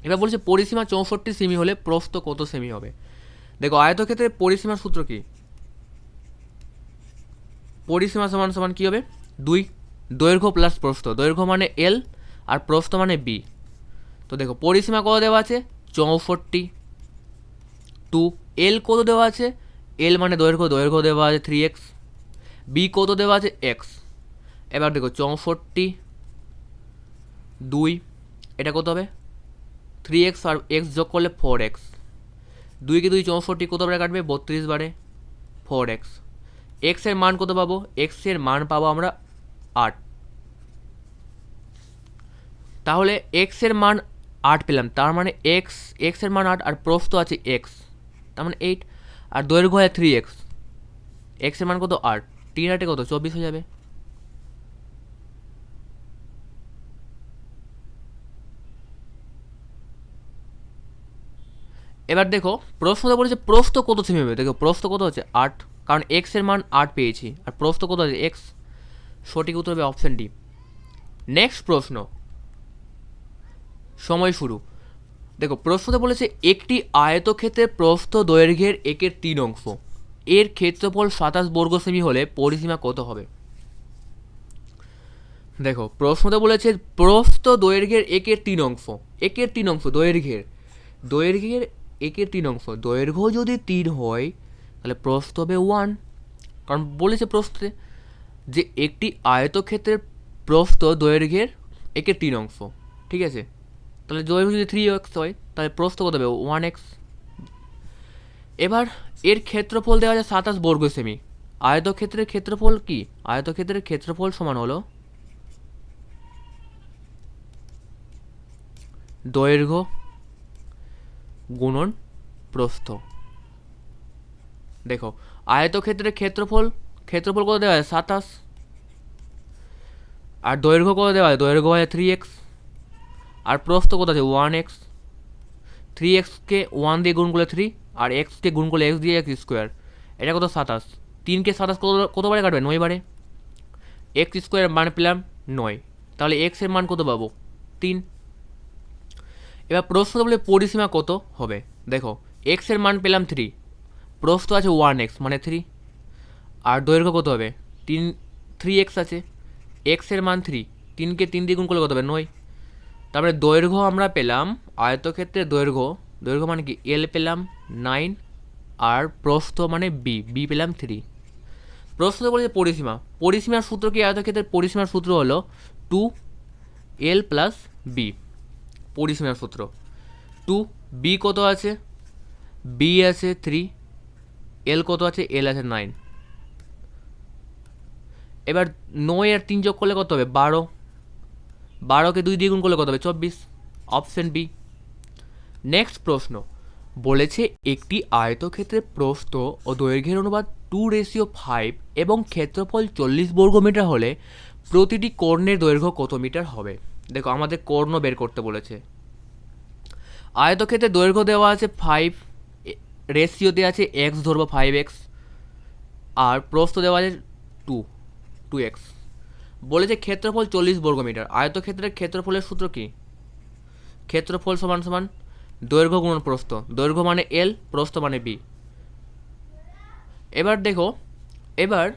এবার বলছে পরিসীমা 64 সেমি হলে প্রস্থ কত সেমি হবে? দেখো আয়তক্ষেত্রের পরিসীমার সূত্র কি? পরিসীমা সমান সমান কি হবে? 2, দৈর্ঘ্য প্লাস প্রস্থ, দৈর্ঘ্য মানে এল আর প্রস্থ মানে বি। তো দেখো পরিসীমা কত দেওয়া আছে? 64। 2, এল কত দেওয়া আছে? এল মানে দৈর্ঘ্য, দৈর্ঘ্য দেওয়া আছে 3x। বি কত দেওয়া আছে? এক্স। এবার দেখো 64, 2, এটা কত হবে? 3x আর এক্স যোগ করলে 4x। 2 কে 2 64, কত বারে কাটবে? 32 বারে, 4x। এক্স এর মান কত পাবো? এক্স এর মান পাবো আমরা 8। তাহলে এক্স এর মান 8 পেলাম, তার মানে এক্স এর মান 8 আর প্রস্থ আছে এক্স, তার মানে 8, আর দৈর্ঘ্য হয় 3x। এক্স এর মান কত? 8, 3 8 কত? 24 হয়ে যাবে। এবার দেখো প্রশ্নটা বলেছে প্রস্থ কত সেমি হবে। দেখো প্রস্থ কত হচ্ছে? 8, কারণ এক্স এর মান 8 পেয়েছি আর প্রস্থ কত আছে? এক্স। সঠিক উত্তর হবে অপশন ডি। নেক্সট প্রশ্ন, সময় শুরু। দেখো প্রশ্নতে বলেছে একটি আয়তক্ষেত্রের প্রস্থ দৈর্ঘ্যের একের 3 অংশ, এর ক্ষেত্রফল 27 বর্গ সেমি হলে পরিসীমা কত হবে? দেখো প্রশ্নতে বলেছে প্রস্থ দৈর্ঘ্যের একের 3 অংশ, একের 3 অংশ দৈর্ঘ্যের একের 3 অংশ, দৈর্ঘ্য যদি 3 হয় তাহলে প্রস্থ হবে 1, কারণ বলেছে প্রস্থে যে একটি আয়তক্ষেত্রের প্রস্থ দৈর্ঘ্যের একের 3 অংশ, ঠিক আছে। তাহলে দৈর্ঘ্য যদি 3x হয় তাহলে প্রস্থ কত হবে? 1x। এবার এর ক্ষেত্রফল দেওয়া আছে 27 বর্গ সেমি। আয়তক্ষেত্রের ক্ষেত্রফল কি? আয়তক্ষেত্রের ক্ষেত্রফল সমান হলো দৈর্ঘ্য গুণন প্রস্থ। দেখো আয়তক্ষেত্রের ক্ষেত্রফল কত দেওয়া আছে? 27, আর দৈর্ঘ্য কত দেওয়া আছে? দৈর্ঘ্য হয় 3x, আর প্রস্থ কত আছে? 1x। 3xকে 1 দিয়ে গুণ করলে 3, আর এক্সকে গুণ করলে এক্স দিয়ে এক্স স্কোয়ার, এটা কত? 27। 3কে 27 কতবারে কাটবে? 9 বারে। এক্স স্কোয়ার মান পেলাম 9, তাহলে এক্স এর মান কত পাবো? 3। এবার প্রস্থ বলে পরিসীমা কত হবে? দেখো এক্স এর মান পেলাম 3, প্রস্থ আছে 1x মানে 3, আর দৈর্ঘ্য কত হবে? 3x আছে, এক্স এর মান 3, 3কে 3 দিয়ে গুণ করলে কত হবে? 9। তারপরে দৈর্ঘ্য আমরা পেলাম, আয়তক্ষেত্রের দৈর্ঘ্য মানে কি? এল পেলাম 9, আর প্রস্থ মানে বি পেলাম 3। প্রশ্ন বলেছে পরিসীমার সূত্র কি? আয়তক্ষেত্রের পরিসীমার সূত্র হলো 2l প্লাস বি। পরিসীমার সূত্র 2, বি কত আছে? বি আছে 3, এল কত আছে? এল আছে 9। এবার 9 আর 3 যোগ করলে কত হবে? 12, 12কে 2 দিয়ে গুণ করলে কত হবে? 24, অপশন বি। নেক্সট প্রশ্ন বলেছে একটি আয়তক্ষেত্রের প্রস্থ ও দৈর্ঘ্যের অনুপাত 2:5 এবং ক্ষেত্রফল 40 বর্গমিটার হলে প্রতিটি কর্ণের দৈর্ঘ্য কত মিটার হবে? দেখো আমাদের কর্ণ বের করতে বলেছে। আয়তক্ষেত্রের দৈর্ঘ্য দেওয়া আছে 5, রেশিওতে আছে x ধরবো 5x, আর প্রস্থ দেওয়া আছে 2x। বলেছে ক্ষেত্রফল 40 বর্গমিটার। আয়তক্ষেত্রের ক্ষেত্রফলের সূত্র কি? ক্ষেত্রফল সমান সমান দৈর্ঘ্য গুণন প্রস্থ, দৈর্ঘ্য মানে এল, প্রস্থ মানে বি। এবার দেখো এবার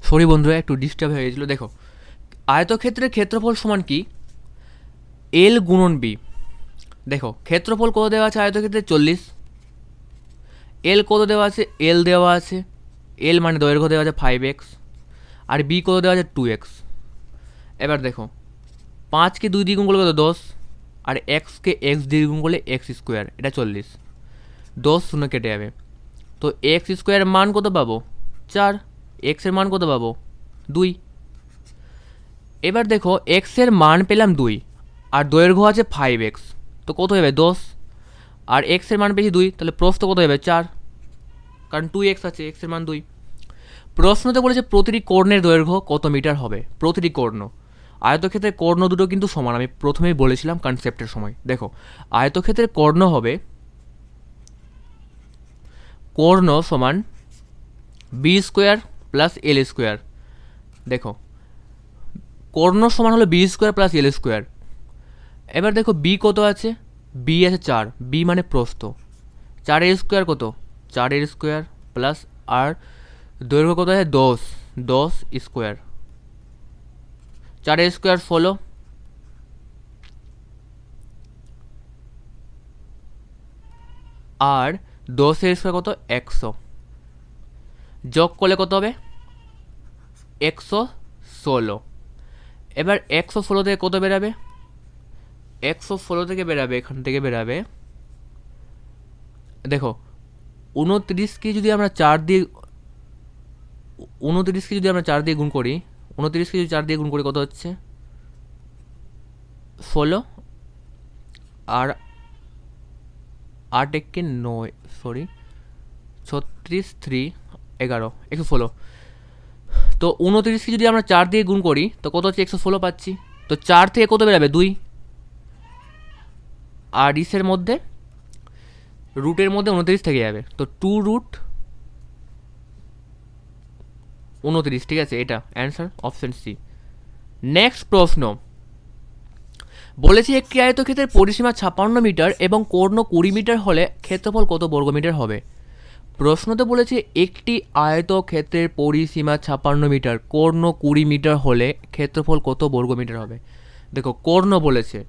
সরি বন্ধুরা, একটু ডিস্টার্ব হয়ে গেছিলো। দেখো, আয়তক্ষেত্রের ক্ষেত্রফল সমান কি, এল গুণন বি। দেখো ক্ষেত্রফল কত দেওয়া আছে আয়তক্ষেত্রে 40, এল কত দেওয়া আছে, এল দেওয়া আছে, এল মানে দৈর্ঘ্য দেওয়া আছে 5x, আর বি কত দেওয়া আছে 2x। এবার দেখো 5কে 2 দিয়ে গুণ করলে কত 10, আর এক্সকে এক্স দিয়ে গুণ করলে এক্স স্কোয়ার, এটা 40, 10 শূন্য কেটে যাবে। তো এক্স স্কোয়ারের মান কত পাবো 4, এক্সের মান কত পাবো 2। এবার দেখো এক্সের মান পেলাম 2 আর দৈর্ঘ্য আছে 5x, তো কত হবে 10, আর এক্সের মান পেয়েছি 2, তাহলে প্রস্থ কত হবে 4, কারণ 2x আছে, এক্সের মান 2। প্রশ্নতে বলেছে প্রতিটি কর্ণের দৈর্ঘ্য কত মিটার হবে, প্রতিটি কর্ণ। আয়তক্ষেত্রের কর্ণ দুটো কিন্তু সমান, আমি প্রথমেই বলেছিলাম কনসেপ্টের সময়। দেখো আয়তক্ষেত্রের কর্ণ হবে, কর্ণ সমান B square plus L square. দেখো কর্ণ সমান হলো B square plus L square. এবার দেখো বি কত আছে, বি আছে 4, বি মানে প্রস্থ, 4 স্কোয়ার কত 4 স্কোয়ার প্লাস, আর দৈর্ঘ্য কত আছে 10 স্কোয়ার, 4 স্কোয়ার 16, আর 10 স্কোয়ার কত 100, যোগ করলে কত হবে 116। এবার 116 থেকে কত বেরাবে, 116 থেকে বেরাবে, এখান থেকে বেরাবে, দেখো 29কে যদি আমরা 4 দিয়ে 29কে যদি আমরা 4 দিয়ে গুণ করি, 29কে যদি 4 দিয়ে গুণ করি কত হচ্ছে 16, আর 8 1 9, সরি 36 3 11 116। তো 29কে যদি আমরা 4 দিয়ে গুণ করি তো কত হচ্ছে 116 পাচ্ছি। তো 4 থেকে কত বেরাবে 2, আর ইসের মধ্যে রুটের মধ্যে 29 থেকে যাবে, তো 2 রুট 29, ঠিক আছে, এটা অ্যান্সার অপশন সি। নেক্সট প্রশ্ন বলেছি একটি আয়তক্ষেত্রের পরিসীমা 56 মিটার এবং কর্ণ 20 মিটার হলে ক্ষেত্রফল কত বর্গমিটার হবে। প্রশ্নতে বলেছে একটি আয়তক্ষেত্রের পরিসীমা 56 মিটার, কর্ণ 20 মিটার হলে ক্ষেত্রফল কত বর্গমিটার হবে। দেখো কর্ণ বলেছে,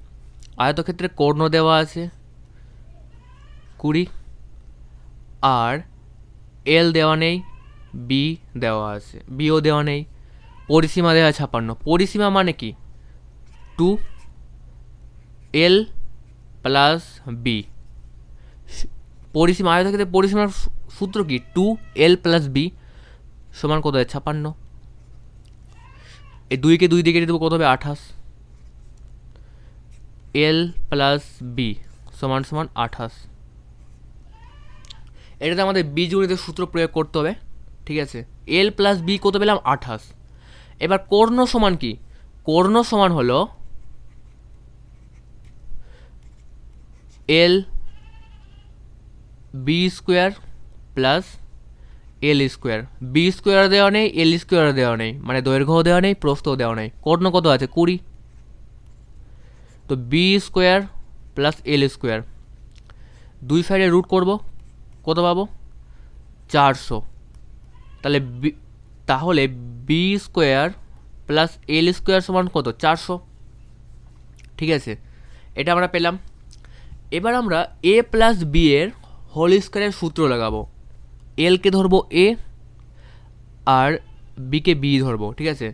আয়তক্ষেত্রে কর্ণ দেওয়া আছে 20, আর এল দেওয়া নেই, বি দেওয়া আছে, বিও দেওয়া নেই, পরিসীমা দেওয়া 56। পরিসীমা মানে কি 2l প্লাস বি, পরিসীমা আয়তক্ষেত্রে পরিসীমার সূত্র কি 2l প্লাস বি সমান কত হয় 56। এই 2কে 2 দিয়ে কেটে দেবো, কত হবে 28, l প্লাস বি সমান সমান 28। এটাতে আমাদের বীজগণিতের সূত্র প্রয়োগ করতে হবে, ঠিক আছে। এল প্লাস বি কত পেলাম 28। এবার কর্ণ সমান কি, কর্ণ সমান হলো L B square plus L square, B square দেওয়া নেই, এল স্কোয়ার দেওয়া নেই, মানে দৈর্ঘ্য দেওয়া নেই, প্রস্থও দেওয়া নেই, কর্ণ কত আছে 20, তো B square plus L square, দুই সাইডে রুট করব, কত পাবো 400। তাহলে B square plus L square সমান কত 400, ঠিক আছে, এটা আমরা পেলাম। এবার আমরা এ প্লাস বি এর হোল স্কোয়ারের সূত্র লাগাবো, এলকে ধরবো এ আর বিকে বি ধরবো, ঠিক আছে।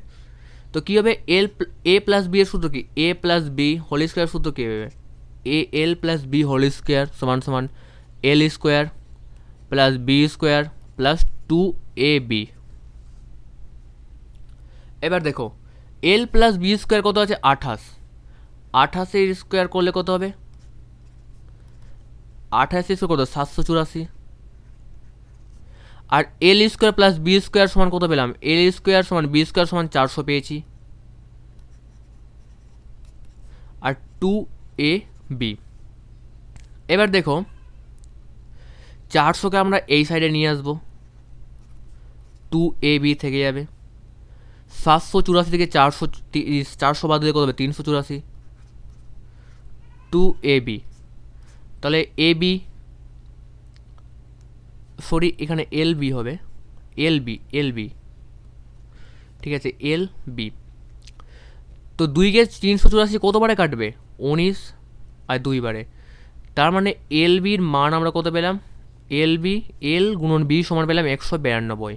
তো কী হবে এ প্লাস বি এর সূত্র কি, A plus B whole square সূত্র কী হবে, L plus B whole square সমান সমান L square plus B square plus 2ab। এবার দেখো এল প্লাস বি স্কোয়ার কত আছে 28, 28 স্কোয়ার করলে কত হবে 28 স্কোয়ার কত 784, আর L square plus B square সমান কত পেলাম, এল স্কোয়ার সমান বি স্কোয়ার সমান 400 পেয়েছি, আর 2ab। এবার দেখো 400কে আমরা এই সাইডে নিয়ে আসবো, 2ab থেকে যাবে, 784 থেকে 400 বাদ দিলে কত হবে 384, 2ab। তাহলে এবি, সরি এখানে এলবি হবে, এলবি ঠিক আছে, এল বি। তো 2 কে 384 কতবারে কাটবে? 19 আর 2 বারে। তার মানে এল বির মান আমরা কত পেলাম? এল গুণন বি সমান পেলাম 192।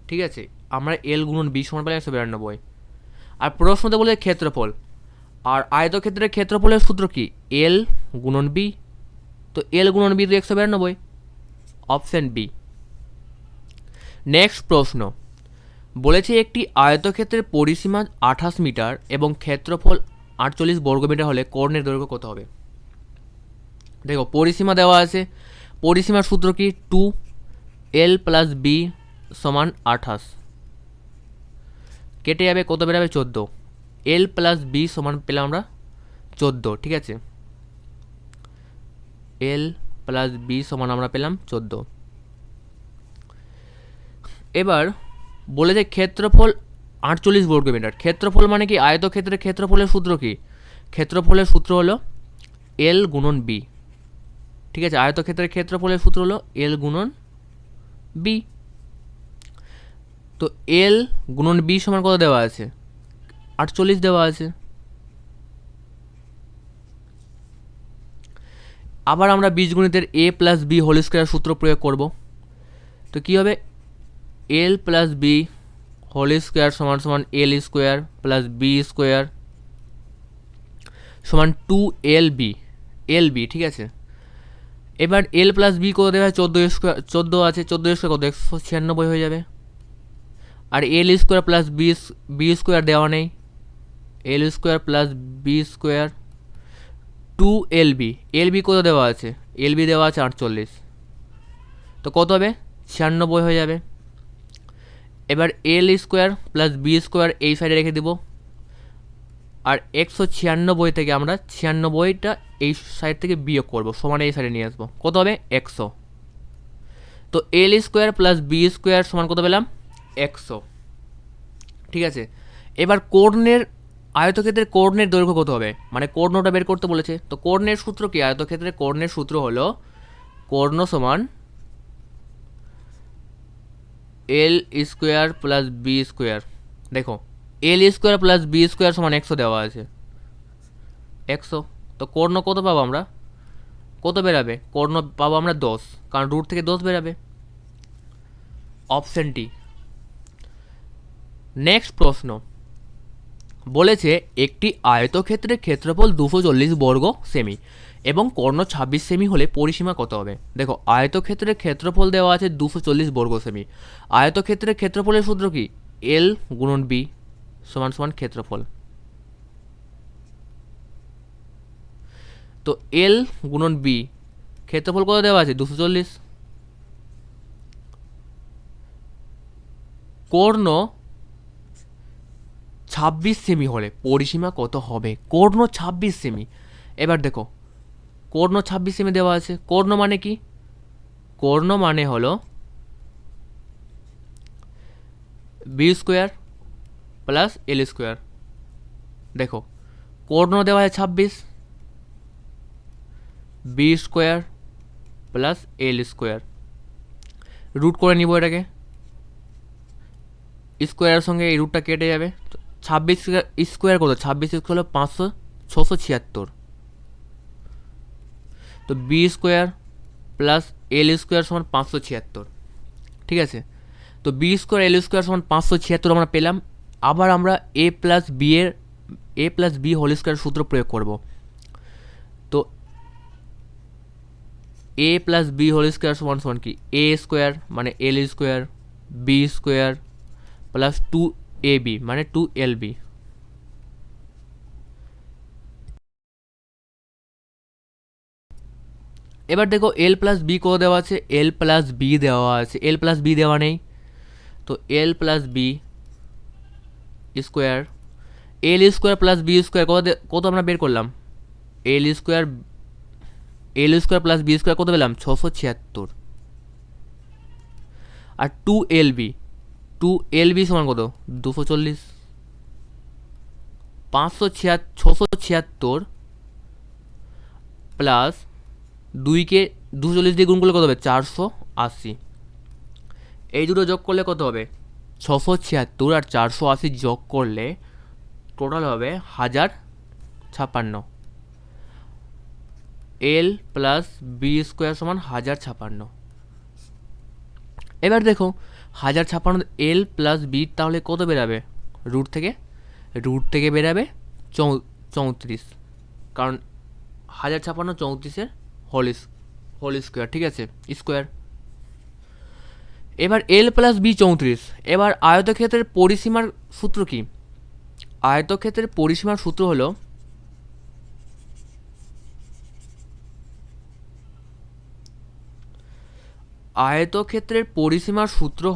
ঠিক আছে, আমরা এল গুণন বি সমান পেলাম 192। আর প্রশ্নতে বলে ক্ষেত্রফল, আর আয়তক্ষেত্রের ক্ষেত্রফলের সূত্র কি? এল গুণন বি। তো এল গুণন বি তো 192, অপশান বি। নেক্সট প্রশ্ন বলেছে একটি আয়তক্ষেত্রের পরিসীমা 28 মিটার এবং ক্ষেত্রফল 48 বর্গমিটার হলে কর্ণের দৈর্ঘ্য কত হবে? দেখো পরিসীমা দেওয়া আছে, পরিসীমার সূত্র কি? 2 L + B = 28। কেটে যাবে, কত বেরোবে? 14। L + B সমান পেলাম আমরা 14। ঠিক আছে, L + B সমান আমরা পেলাম 14। এবার বলেছে ক্ষেত্রফল 48 বর্গমিটার। ক্ষেত্রফল মানে কি? আয়তক্ষেত্রের ক্ষেত্রফলের সূত্র কি? ক্ষেত্রফলের সূত্র হলো এল গুণন বি। ঠিক আছে, আয়তক্ষেত্রের ক্ষেত্রফলের সূত্র হলো এল গুণন বি। তো এল গুণন বি সমান কত দেওয়া আছে? 48 দেওয়া আছে। আবার আমরা বীজগণিতের এ প্লাস বি হোল স্কোয়ার সূত্র প্রয়োগ করব। তো কী হবে? L plus B whole square সমান সমান L square plus B square সমান 2LB। এলবি, ঠিক আছে। এবার এল প্লাস বি কত দেওয়া হয়? 14 স্কোয়ার, 14 আছে, 14 স্কোয়ার কত? 196 হয়ে যাবে। আর L square plus B square দেওয়া নেই, L square plus B square 2LB। LB কত দেওয়া আছে? এলবি দেওয়া আছে 48। তো কত হবে? 96 হয়ে যাবে। এবার এল স্কোয়ার প্লাস বি স্কোয়ার এই সাইডে রেখে দেব, আর 196 থেকে আমরা 96টা এই সাইড থেকে বিয়োগ করবো, সমান এই সাইডে নিয়ে আসবো। কত হবে? 100। তো এল স্কোয়ার প্লাস বি স্কোয়ার সমান কত পেলাম? 100। ঠিক আছে, এবার কর্ণের আয়তক্ষেত্রের কর্ণের দৈর্ঘ্য কত হবে? মানে কর্ণটা বের করতে বলেছে। তো কর্ণের সূত্র কি? আয়তক্ষেত্রের কর্ণের সূত্র হলো কর্ণ সমান L square plus B square. দেখো এল স্কোয়ার প্লাস বি স্কোয়ার সমান 100 দেওয়া আছে, 100। তো কর্ণ কত পাবো আমরা? কত বেরাবে? কর্ণ পাবো আমরা 10, কারণ রুট থেকে 10 বেরাবে, অপশন ডি। নেক্সট প্রশ্ন বলেছে একটি আয়তক্ষেত্রের ক্ষেত্রফল 240 বর্গ সেমি এবং কর্ণ 26 সেমি হলে পরিসীমা কত হবে? দেখো আয়তক্ষেত্রের ক্ষেত্রফল দেওয়া আছে 240 বর্গ সেমি। আয়তক্ষেত্রের ক্ষেত্রফলের সূত্র কি? এল গুণন বি সমান সমান ক্ষেত্রফল। তো এল গুণন বি, ক্ষেত্রফল কত দেওয়া আছে? 240। কর্ণ 26 সেমি হলে পরিসীমা কত হবে? কর্ণ 26 সেমি। এবার দেখো কর্ণ 26 সেমি দেওয়া আছে। কর্ণ মানে কি? কর্ণ মানে হলো B square plus L square. দেখো কর্ণ দেওয়া আছে 26, B square plus L square. Root করে নিব এটাকে, স্কোয়ারের সঙ্গে এই রুটটা কেটে যাবে। 26 স্কোয়ার কত? 26 স্কোয়ার হলো 676। তো B square plus L square সমান 576। ঠিক আছে, তো বি স্কোয়ার এল স্কোয়ার সমান 576 আমরা পেলাম। আবার আমরা A plus B whole square সূত্র প্রয়োগ করব। তো A plus B whole square সমান সমান কি? এ স্কোয়ার মানে L square, B square plus 2AB মানে 2LB। এবার দেখো এল প্লাস বি কত দেওয়া আছে? এল প্লাস বি দেওয়া আছে, এল প্লাস বি দেওয়া নেই। তো এল প্লাস বি স্কোয়ার, এল স্কোয়ার প্লাস বি স্কোয়ার কত আমরা বের করলাম? এল স্কোয়ার প্লাস বি স্কোয়ার কত পেলাম? 676। আর 2LB সমান কত? 240। 676 প্লাস 2কে 240 দিয়ে গুণ করলে কত হবে? 480। এই দুটো যোগ করলে কত হবে? 676 আর 480 যোগ করলে টোটাল হবে 1056। এল প্লাস বি স্কোয়ার সমান 1056। এবার দেখো 1056 এল প্লাস বি তাহলে কত বেরাবে? রুট থেকে বেরাবে 34, কারণ 1056 34-এর হোল স্কোয়ার, ঠিক আছে, স্কোয়ার। এবার এল প্লাস বি 34। এবার আয়তক্ষেত্রের পরিসীমার সূত্র কি? আয়তক্ষেত্রের পরিসীমার সূত্র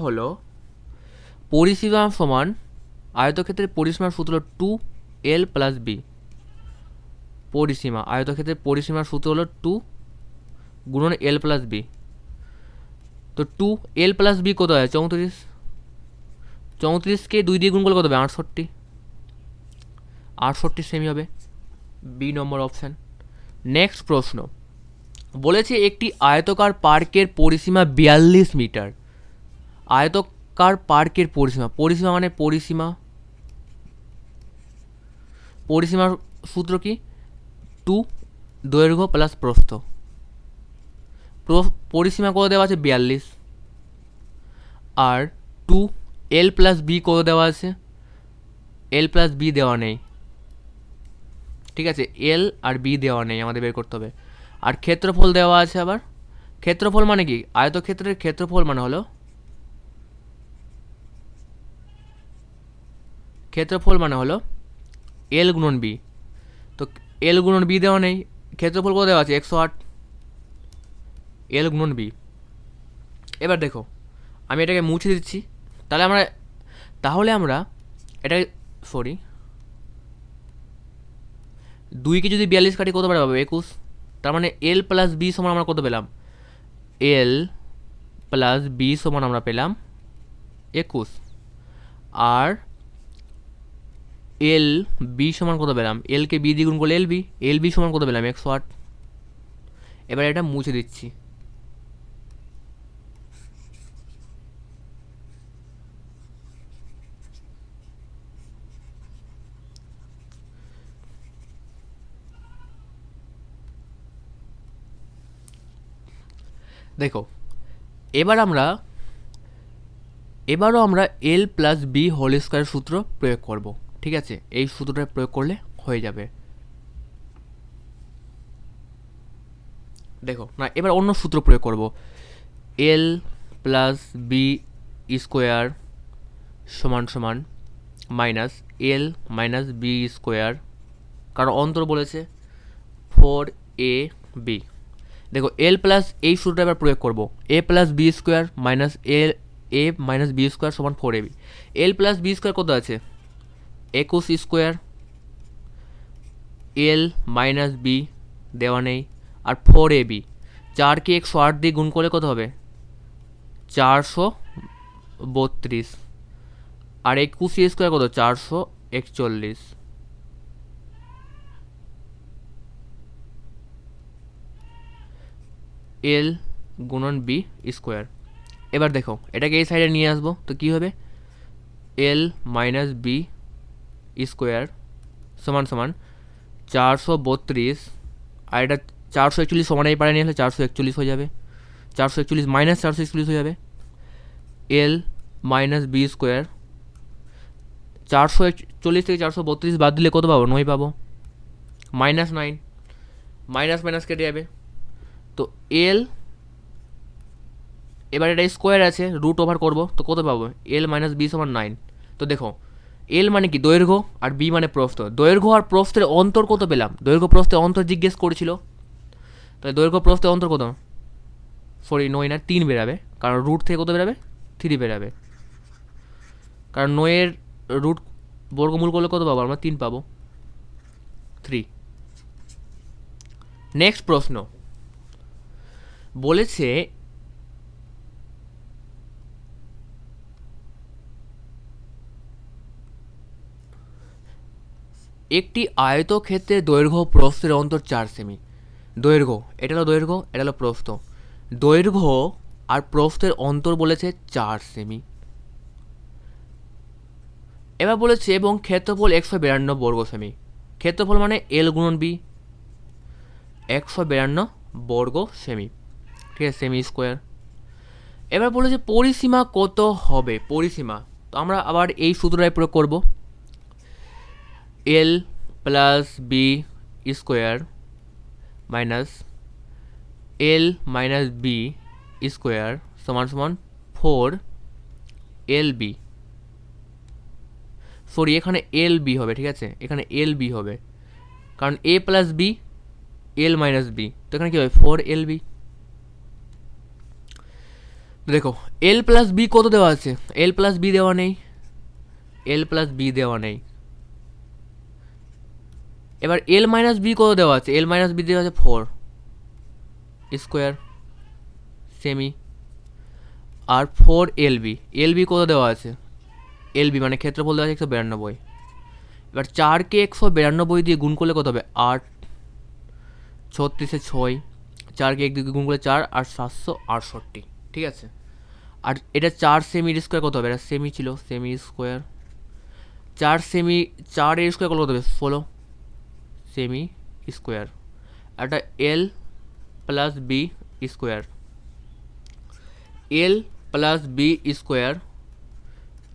হলো পরিসীমা সমান আয়তক্ষেত্রের পরিসীমার সূত্র 2l প্লাস বি। আয়তক্ষেত্রের পরিসীমার সূত্র হলো 2 গুণন এল প্লাস বি। তো 2l প্লাস বি কত হয়? 34। 34কে 2 দিয়ে গুণ করলে কত হবে? 68। 68 সেমি হবে, বি নম্বর অপশান। নেক্সট প্রশ্ন বলেছে একটি আয়তকার পার্কের পরিসীমা 42 মিটার। আয়তকার পার্কের পরিসীমা মানে পরিসীমার সূত্র কি? 2 দৈর্ঘ্য প্লাস প্রস্থ। পরিসীমা কত দেওয়া আছে? 42। আর 2l প্লাস বি কত দেওয়া আছে? এল প্লাস বি দেওয়া নেই, ঠিক আছে, এল আর বি দেওয়া নেই, আমাদের বের করতে হবে। আর ক্ষেত্রফল দেওয়া আছে। আবার ক্ষেত্রফল মানে কি? আয়তক্ষেত্রের ক্ষেত্রফল মানে হলো এল গুণন বি। তো এল গুণন বি দেওয়া নেই, ক্ষেত্রফল কত দেওয়া আছে? 108, এল গুণন বি। এবার দেখো আমি এটাকে মুছে দিচ্ছি। তাহলে আমরা এটা 2কে যদি 42 কাটি কত পাবো? 21। তার মানে এল প্লাস বি সমান আমরা কত পেলাম? এল প্লাস বি সমান আমরা পেলাম 21। আর এল বি সমান কত পেলাম? এলকে বি দ্বিগুণ করলে এল বি সমান কত পেলাম? 108। এবার এটা মুছে দিচ্ছি। দেখো এবারও আমরা এল প্লাস বি হোল স্কোয়ার সূত্র প্রয়োগ করব, ঠিক আছে, এই সূত্রটা প্রয়োগ করলে হয়ে যাবে। দেখো না, এবার অন্য সূত্র প্রয়োগ করব। এল প্লাস বি স্কোয়ার সমান minus L minus B square, কারণ অন্তর বলেছে 4ab। দেখো এল প্লাস এই সূত্রটা এবার প্রয়োগ করব। এ প্লাস বি স্কোয়ার মাইনাস এ মাইনাস বি স্কোয়ার সমান 4ab। এল প্লাস বি স্কোয়ার কত আছে? 21 স্কোয়ার। এল মাইনাস বি দেওয়া নেই। আর 4ab, 4কে 108 দিয়ে গুণ করলে কত হবে? 432। আর 21 স্কোয়ার কত? 441। এল গুণন বি স্কোয়ার। এবার দেখো এটাকে এই সাইডে নিয়ে আসবো, তো কী হবে? এল মাইনাস বি স্কোয়ার সমান 432। আর এটা 441 সমানেই পারে নিয়ে আসলে 441 হয়ে যাবে। 441 মাইনাস 441 হয়ে যাবে। এল মাইনাস বি স্কোয়ার, 441 থেকে 432 বাদ দিলে কত পাবো? 9 পাবো। -9, মাইনাস কেটে যাবে। তো এল, এবার এটা স্কোয়ার আছে, রুট ওভার করবো, তো কত পাবো? এল মাইনাস বি সমান 9। তো দেখো এল মানে কি? দৈর্ঘ্য, আর বি মানে প্রস্থ। দৈর্ঘ্য আর প্রস্থের অন্তর কত পেলাম? দৈর্ঘ্য প্রস্থের অন্তর জিজ্ঞেস করেছিল, তাহলে দৈর্ঘ্য প্রস্থের অন্তর কত? 9 না 3 বেরাবে, কারণ রুট থেকে কত বেরাবে? 3 বেরাবে, কারণ 9-এর রুট বর্গমূল করলে কত পাবো? আমরা 3 পাবো, 3। নেক্সট প্রশ্ন বলেছে একটি আয়তক্ষেত্রের দৈর্ঘ্য প্রস্থের অন্তর 4 সেমি। দৈর্ঘ্য, এটা হলো দৈর্ঘ্য, এটা হলো প্রস্থ। দৈর্ঘ্য আর প্রস্থের অন্তর বলেছে 4 সেমি। এবার বলেছে এবং ক্ষেত্রফল 152 বর্গ সেমি। ক্ষেত্রফল মানে এল গুণন বি, 152 বর্গ সেমি, ঠিক আছে, সেমি স্কোয়ার। এবার বলেছে পরিসীমা কত হবে, পরিসীমা। তো আমরা আবার এই সূত্রটাই প্রয়োগ করব, এল plus B square minus L minus B square সমান সমান 4 LB, সরি এখানে এল বি হবে, ঠিক আছে, এখানে এল বি হবে, কারণ A plus B L minus B, তো এখানে কী হবে 4 LB। দেখো এল প্লাস বি কত দেওয়া আছে, এল প্লাস বি দেওয়া নেই, এল প্লাস বি দেওয়া নেই। এবার এল মাইনাস বি কত দেওয়া আছে, এল মাইনাস বি দেওয়া আছে 4 স্কোয়ার সেমি, আর 4 LB, এলবি কত দেওয়া আছে, এলবি মানে ক্ষেত্রফল দেওয়া আছে 192। এবার 4কে 192 দিয়ে গুণ করলে কত হবে 8, 36 6, 4কে 1 দিয়ে গুণ করলে 4 আর 768, ঠিক আছে। আর এটা 4 সেমির স্কোয়ার কত হবে, এটা সেমি ছিল, সেমি স্কোয়ার 4 সেমি, 4 এর স্কোয়ার কত হবে 16 সেমি স্কোয়ার। আর এটা L plus B square, L plus B square.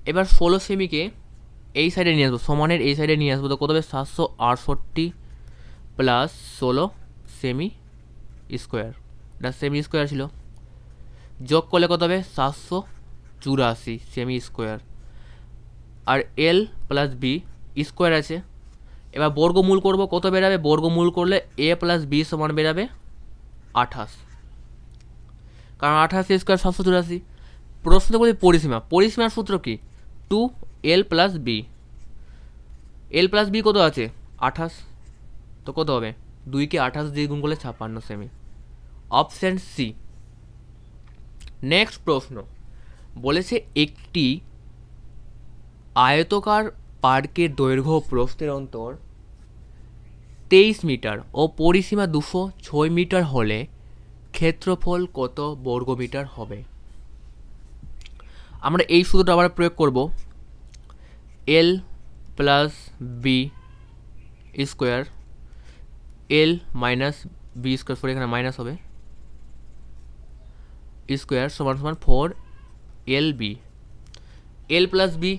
এবার 16 সেমিকে এই সাইডে নিয়ে আসবো, সমানের এই সাইডে নিয়ে আসবো, তো কত হবে 768 প্লাস 16 সেমি স্কোয়ার, এটা সেমি স্কোয়ার ছিল, যোগ করলে কত হবে 784 সেমি স্কোয়ার। আর এল প্লাস বি স্কোয়ার আছে, এবার বর্গমূল করব, কত বেরাবে, বর্গমূল করলে এ প্লাস বি সমান বেরাবে 28, কারণ 28 স্কোয়ার 784। প্রশ্ন বলি পরিসীমা, পরিসীমার সূত্র কি 2L প্লাস বি, এল প্লাস বি কত আছে 28, তো কত হবে 2কে 28 দিয়ে গুণ করলে 56 সেমি, অপশান সি। নেক্সট প্রশ্ন বলেছে একটি আয়তকার পার্কের দৈর্ঘ্য প্রস্থের অন্তর 23 মিটার ও পরিসীমা 206 মিটার হলে ক্ষেত্রফল কত বর্গমিটার হবে। আমরা এই সূত্রটা আবার প্রয়োগ করব, এল প্লাস বি স্কোয়ার এল মাইনাস বি স্কোয়ার, সরি এখানে মাইনাস হবে, স্কোয়ার সমান সমান 4LB। এল প্লাস বি,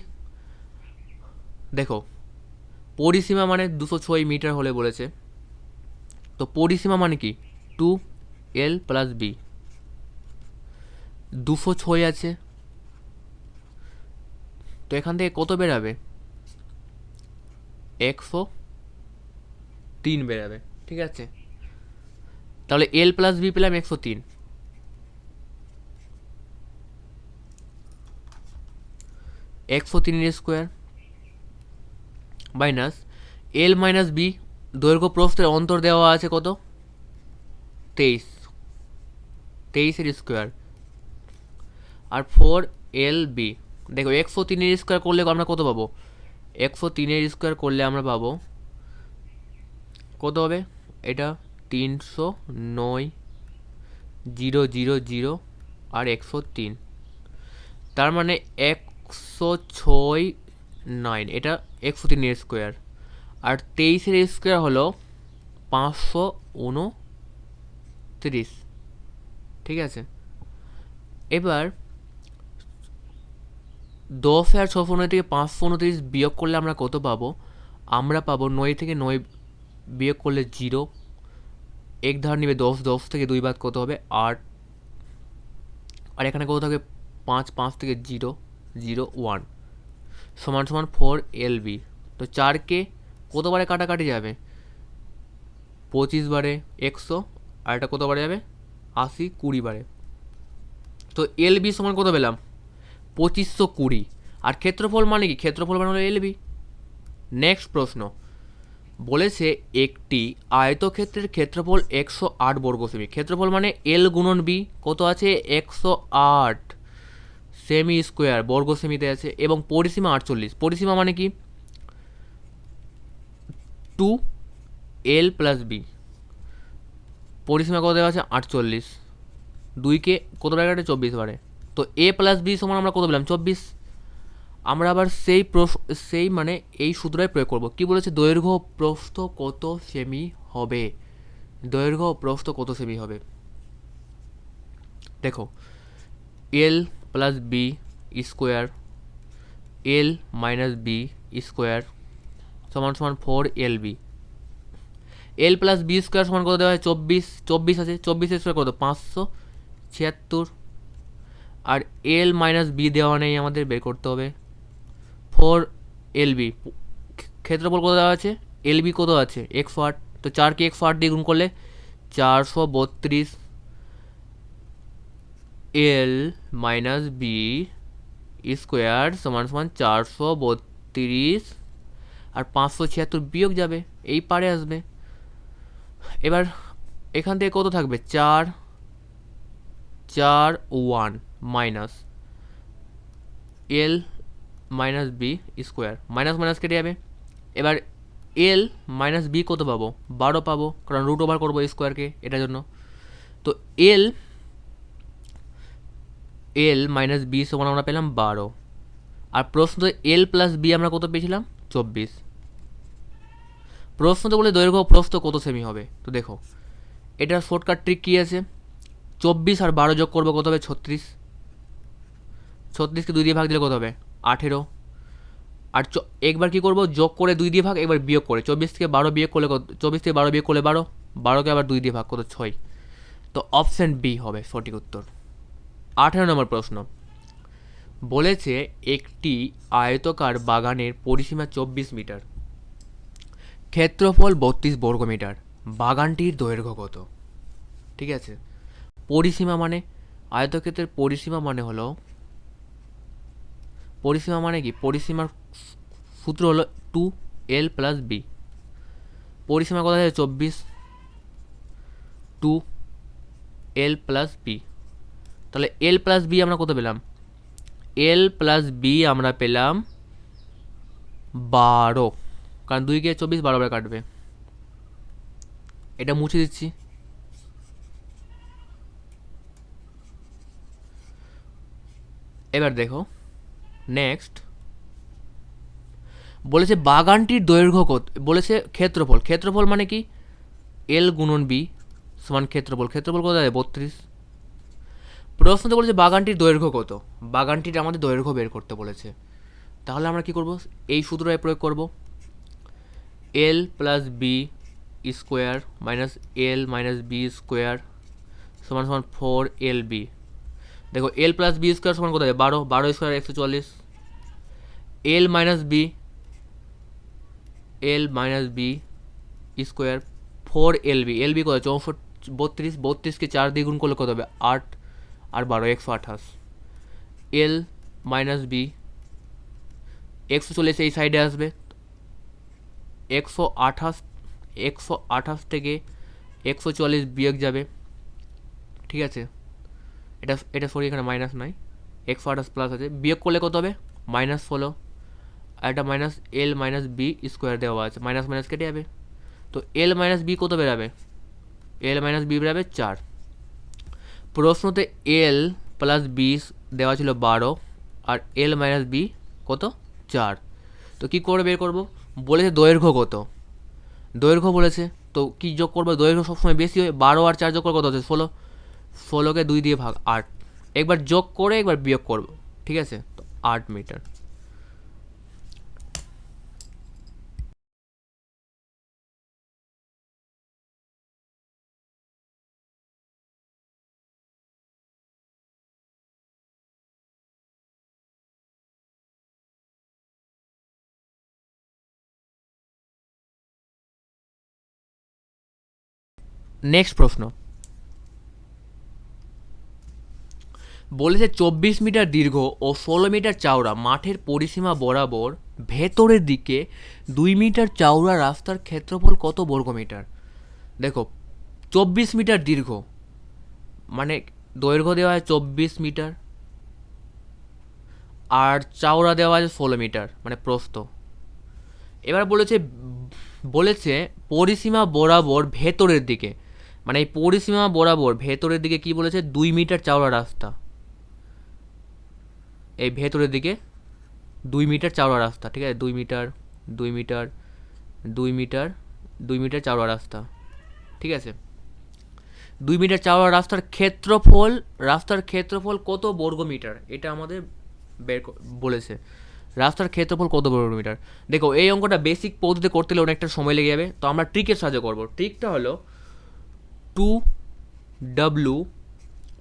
দেখো পরিসীমা মানে 206 মিটার হলে বলেছে, তো পরিসীমা মানে কি 2L প্লাস বি, 206 আছে, তো এখান থেকে কত বেরাবে 103 বেরাবে, ঠিক আছে। তাহলে এল প্লাস বি পেলাম 103, square minus L minus B, দৈর্ঘ্য প্রস্থের অন্তর দেওয়া আছে কত 23 স্কোয়ার, আর 4LB। দেখো 103 স্কোয়ার করলে আমরা কত পাবো, 103 স্কোয়ার করলে আমরা পাবো কত হবে, এটা 309 000 আর 103, তার মানে 106 9, এটা 103 স্কোয়ার, আর 23 স্কোয়ার হলো 529, ঠিক আছে। এবার 10 আর 629 থেকে 529 বিয়োগ করলে আমরা কত পাবো, আমরা পাবো 9 থেকে 9 বিয়োগ করলে 0, এক ধার নিবে 10, 10 থেকে 2 বাদ কত হবে 8, আর এখানে কত থাকবে 5, 5 থেকে 0 0 1 সমান সমান 4LB। তো 4কে কতবারে কাটাকাটি যাবে 25 বারে 100, আর এটা কতবারে যাবে 80 20 বারে, তো LB সমান কত পেলাম 2520। আর ক্ষেত্রফল মানে কি, ক্ষেত্রফল মানে হলো LB। নেক্সট প্রশ্ন বলেছে একটি আয়তক্ষেত্রের ক্ষেত্রফল 108 বর্গ সেমি, ক্ষেত্রফল মানে এল গুণন বি কত আছে 108 সেমি স্কোয়ার বর্গ সেমিতে আছে, এবং পরিসীমা 48, পরিসীমা মানে কি 2L প্লাস বি, পরিসীমা কত দেওয়া আছে 48, 2কে কত বারে কাটে 24 বারে, তো এ প্লাস বি সমান আমরা কত পেলাম 24, আমরা আবার সেই মানে এই সূত্রটাই প্রয়োগ করব। কি বলেছে, দৈর্ঘ্য প্রস্থ কত সেমি হবে, দৈর্ঘ্য প্রস্থ কত সেমি হবে। দেখো এল প্লাস বি স্কোয়ার এল মাইনাস বি স্কোয়ার সমান সমান 4LB। এল প্লাস বি স্কোয়ার সমান কত দেওয়া হয়, 24, 24 আছে, 24 স্কোয়ার কত 576, আর এল মাইনাস বি দেওয়া নেই, আমাদের বের করতে হবে 4LB। ক্ষেত্রফল কত দেওয়া আছে, LB কত আছে 108, তো 4কে 108 দিয়ে গুণ করলে 432 এল মাইনাস বি স্কোয়ার সমান সমান 432, আর 576 বিয়োগ যাবে, এই পারে আসবে। এবার এখান থেকে কত থাকবে, 4 minus L minus B square, minus minus কেটে যাবে। এবার এল মাইনাস বি কত পাবো, 12 পাবো, কারণ রুট ওভার করবো স্কোয়ারকে এটার জন্য। তো এল মাইনাস বি সমান আমরা পেলাম 12, আর প্রশ্ন এল প্লাস বি আমরা কত পেয়েছিলাম 24। প্রশ্ন তো বলে দৈর্ঘ্য প্রস্থ কত সেমি হবে। তো দেখো এটার শর্টকাট ট্রিক কী আছে, 24 আর 12 যোগ করবো কত হবে 36, 36কে 2 দিয়ে ভাগ দিলে কত হবে 18, আর একবার কী করবো, যোগ করে 2 দিয়ে ভাগ, একবার বিয়োগ করে 24 থেকে 12 বিয়োগ করলে কত, 24 থেকে 12 বিয়োগ করলে 12, 12কে আবার 2 দিয়ে ভাগ কত 6। তো অপশান বি হবে সঠিক উত্তর। 18 নম্বর প্রশ্ন বলেছে একটি আয়তকার বাগানের পরিসীমা 24 মিটার, ক্ষেত্রফল 32 বর্গমিটার, বাগানটির দৈর্ঘ্য কত। ঠিক আছে, পরিসীমা মানে আয়তক্ষেত্রের পরিসীমা মানে হলো, পরিসীমা মানে কি, পরিসীমার সূত্র হলো 2L প্লাস বি। পরিসীমা কত আছে 24, 2L প্লাস বি। তাহলে এল প্লাস বি আমরা কত পেলাম, এল প্লাস বি আমরা পেলাম 12, কারণ 2কে 24 12 বার কাটবে। এটা মুছে দিচ্ছি। এবার দেখো নেক্সট বলেছে বাগানটির দৈর্ঘ্য কত, বলেছে ক্ষেত্রফল, ক্ষেত্রফল মানে কি, এল গুণন বি সমান ক্ষেত্রফল, ক্ষেত্রফল কত আছে 32। প্রশ্নতে বলেছে বাগানটির দৈর্ঘ্য কত, বাগানটির আমাদের দৈর্ঘ্য বের করতে বলেছে। তাহলে আমরা কি করব, এই সূত্রটাই প্রয়োগ করব, এল plus B square minus L minus B square সমান সমান 4LB। দেখো এল প্লাস বি স্কোয়ার সমান কত হবে 12, 12 square 144, L minus B square 4LB, LB কত 32, 32কে 4 দিয়ে গুণ করলে কত হবে 8, আর 12 128, এল মাইনাস বি 140 এই সাইডে আসবে, 128 থেকে 140 বিয়োগ যাবে। ঠিক আছে, এটা সরি এখানে মাইনাস নাই, 128 প্লাস আছে, বিয়োগ করলে কত হবে -16, আর এটা minus L minus B square দেওয়া আছে, মাইনাস মাইনাস কেটে যাবে। তো এল মাইনাস বি কত বেরাবে, এল মাইনাস বি বেরাবে 4। প্রশ্নতে এল প্লাস বি দেওয়া ছিল 12, আর এল মাইনাস বি কত 4। তো কী করে বের করবো, বলেছে দৈর্ঘ্য কত, দৈর্ঘ্য বলেছে, তো কী যোগ করবো, দৈর্ঘ্য সবসময় বেশি হয়, 12 আর 4 যোগ করে কত হচ্ছে 16, 16কে 2 দিয়ে ভাগ 8, একবার যোগ করে একবার বিয়োগ করবো। ঠিক আছে, তো 8 মিটার। নেক্সট প্রশ্ন বলেছে 24 মিটার দীর্ঘ ও 16 মিটার চওড়া মাঠের পরিসীমা বরাবর ভেতরের দিকে 2 মিটার চওড়া রাস্তার ক্ষেত্রফল কত বর্গমিটার। দেখো 24 মিটার দীর্ঘ মানে দৈর্ঘ্য দেওয়া হয় 24 মিটার, আর চওড়া দেওয়া আছে 16 মিটার মানে প্রস্থ। এবার বলেছে পরিসীমা বরাবর ভেতরের দিকে, মানে এই পরিসীমা বরাবর ভেতরের দিকে কি বলেছে 2 মিটার চওড়া রাস্তা, এই ভেতরের দিকে 2 মিটার চওড়া রাস্তা, ঠিক আছে, 2 মিটার 2 মিটার 2 মিটার 2 মিটার চওড়া রাস্তা, ঠিক আছে। 2 মিটার চওড়া রাস্তার ক্ষেত্রফল কত বর্গ মিটার, এটা আমাদের বলেছে রাস্তার ক্ষেত্রফল কত বর্গ মিটার। দেখো এই অঙ্কটা বেসিক পদ্ধতিতে করতে হলে অনেকটা সময় লেগে যাবে, তো আমরা ট্রিকের সাহায্যে করবো। ট্রিকটা হলো 2w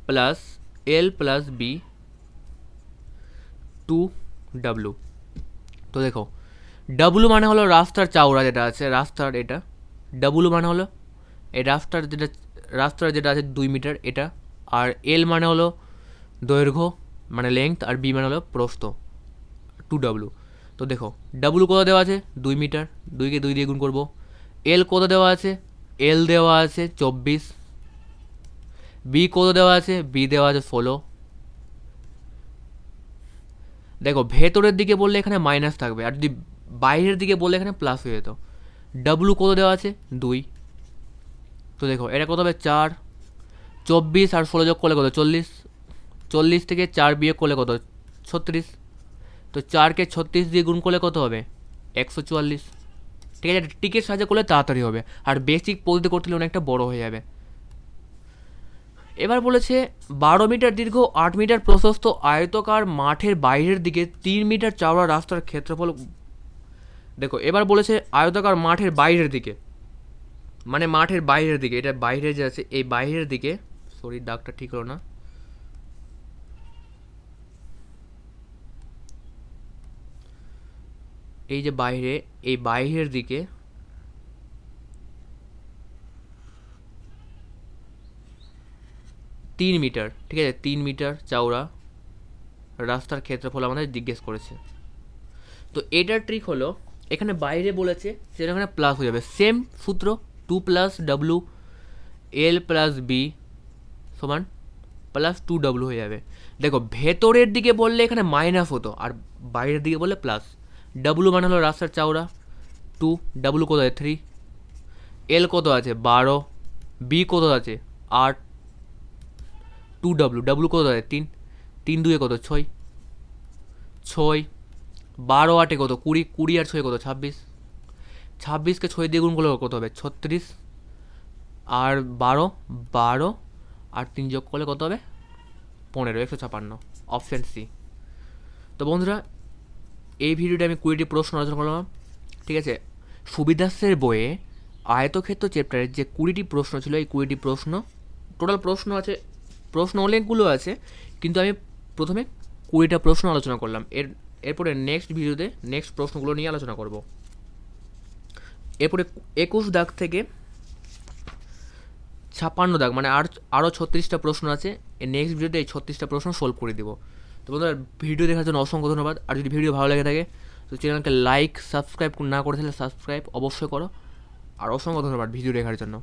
plus L plus B 2w। তো দেখো ডাব্লু মানে হলো রাস্তার চওড়া যেটা আছে, রাস্তার এটা ডাব্লু মানে হলো এই রাস্তার যেটা আছে 2 মিটার এটা, আর এল মানে হলো দৈর্ঘ্য মানে লেংথ, আর বি মানে হলো প্রস্থ 2w। তো দেখো ডাব্লু কত দেওয়া আছে 2 মিটার, 2কে 2 দিয়ে গুণ করবো। এল কত দেওয়া আছে, এল দেওয়া আছে 24। বি কত দেওয়া আছে, বি দেওয়া আছে 16। দেখো ভেতরের দিকে বললে এখানে মাইনাস থাকবে, আর যদি বাইরের দিকে বললে এখানে প্লাস হয়ে যেত। ডাব্লু কত দেওয়া আছে 2। তো দেখো এটা কত হবে 4, 24 আর 16 যোগ করলে কত 40, 40 থেকে 4 বিয়োগ করলে কত 36। তো 4কে 36 দিয়ে গুণ করলে কত হবে 144, ঠিক আছে। টিকের সাহায্যে করলে তাড়াতাড়ি হবে, আর বেসিক পদ্ধতি করতে হলে অনেকটা বড় হয়ে যাবে। এবার বলেছে 12 মিটার দীর্ঘ 8 মিটার প্রশস্ত আয়তকার মাঠের বাইরের দিকে 3 মিটার চওড়া রাস্তার ক্ষেত্রফল। দেখো এবার বলেছে আয়তকার মাঠের বাইরের দিকে, মানে মাঠের বাইরের দিকে, এটা বাইরে যে আছে এই বাইরের দিকে, সরি দাগটা ঠিক হলো না, এই যে বাইরে, এই বাইরের দিকে 3 মিটার, ঠিক আছে, 3 মিটার চওড়া রাস্তার ক্ষেত্রফল আমাদের জিজ্ঞেস করেছে। তো এটার ট্রিক হলো এখানে বাইরে বলেছে সেটা এখানে প্লাস হয়ে যাবে, সেম সূত্র 2 plus W L plus B সমান প্লাস 2w হয়ে যাবে। দেখো ভেতরের দিকে বললে এখানে মাইনাস হতো, আর বাইরের দিকে বললে প্লাস। ডাব্লু মানে হলো রাস্তার চওড়া 2, ডাব্লু কত আছে 3, এল কত আছে 12, বি কত আছে 8, 2w, ডাব্লু কত আছে 3, 3 2 কত 6, 6 12 8 কত 20, 20 আর 6 কত 26, 26কে 6 দিয়ে গুণ করলে কত হবে 36, আর 12 আর 3 যোগ করলে কত হবে 15, 156, অপশান সি। তো বন্ধুরা এই ভিডিওটা আমি 20টি প্রশ্ন আলোচনা করলাম, ঠিক আছে। সুবিধার্থের বইয়ে আয়তক্ষেত্র চ্যাপ্টারের যে 20টি প্রশ্ন ছিল, এই 20টি প্রশ্ন টোটাল প্রশ্ন অনেকগুলো আছে, কিন্তু আমি প্রথমে 20টা প্রশ্ন আলোচনা করলাম। এরপরে নেক্সট ভিডিওতে নেক্সট প্রশ্নগুলো নিয়ে আলোচনা করব। এরপরে 21 দাগ থেকে 56 দাগ, মানে আরও 36টা প্রশ্ন আছে। নেক্সট ভিডিওতে এই 36টা প্রশ্ন সলভ করে দেবো। তো বন্ধুরা ভিডিও দেখার জন্য অসংখ্য ধন্যবাদ। আর যদি ভিডিও ভালো লেগে থাকে তো চ্যানেলকে লাইক সাবস্ক্রাইব না করে থাকলে সাবস্ক্রাইব অবশ্যই করো। আর অসংখ্য ধন্যবাদ ভিডিও দেখার জন্য।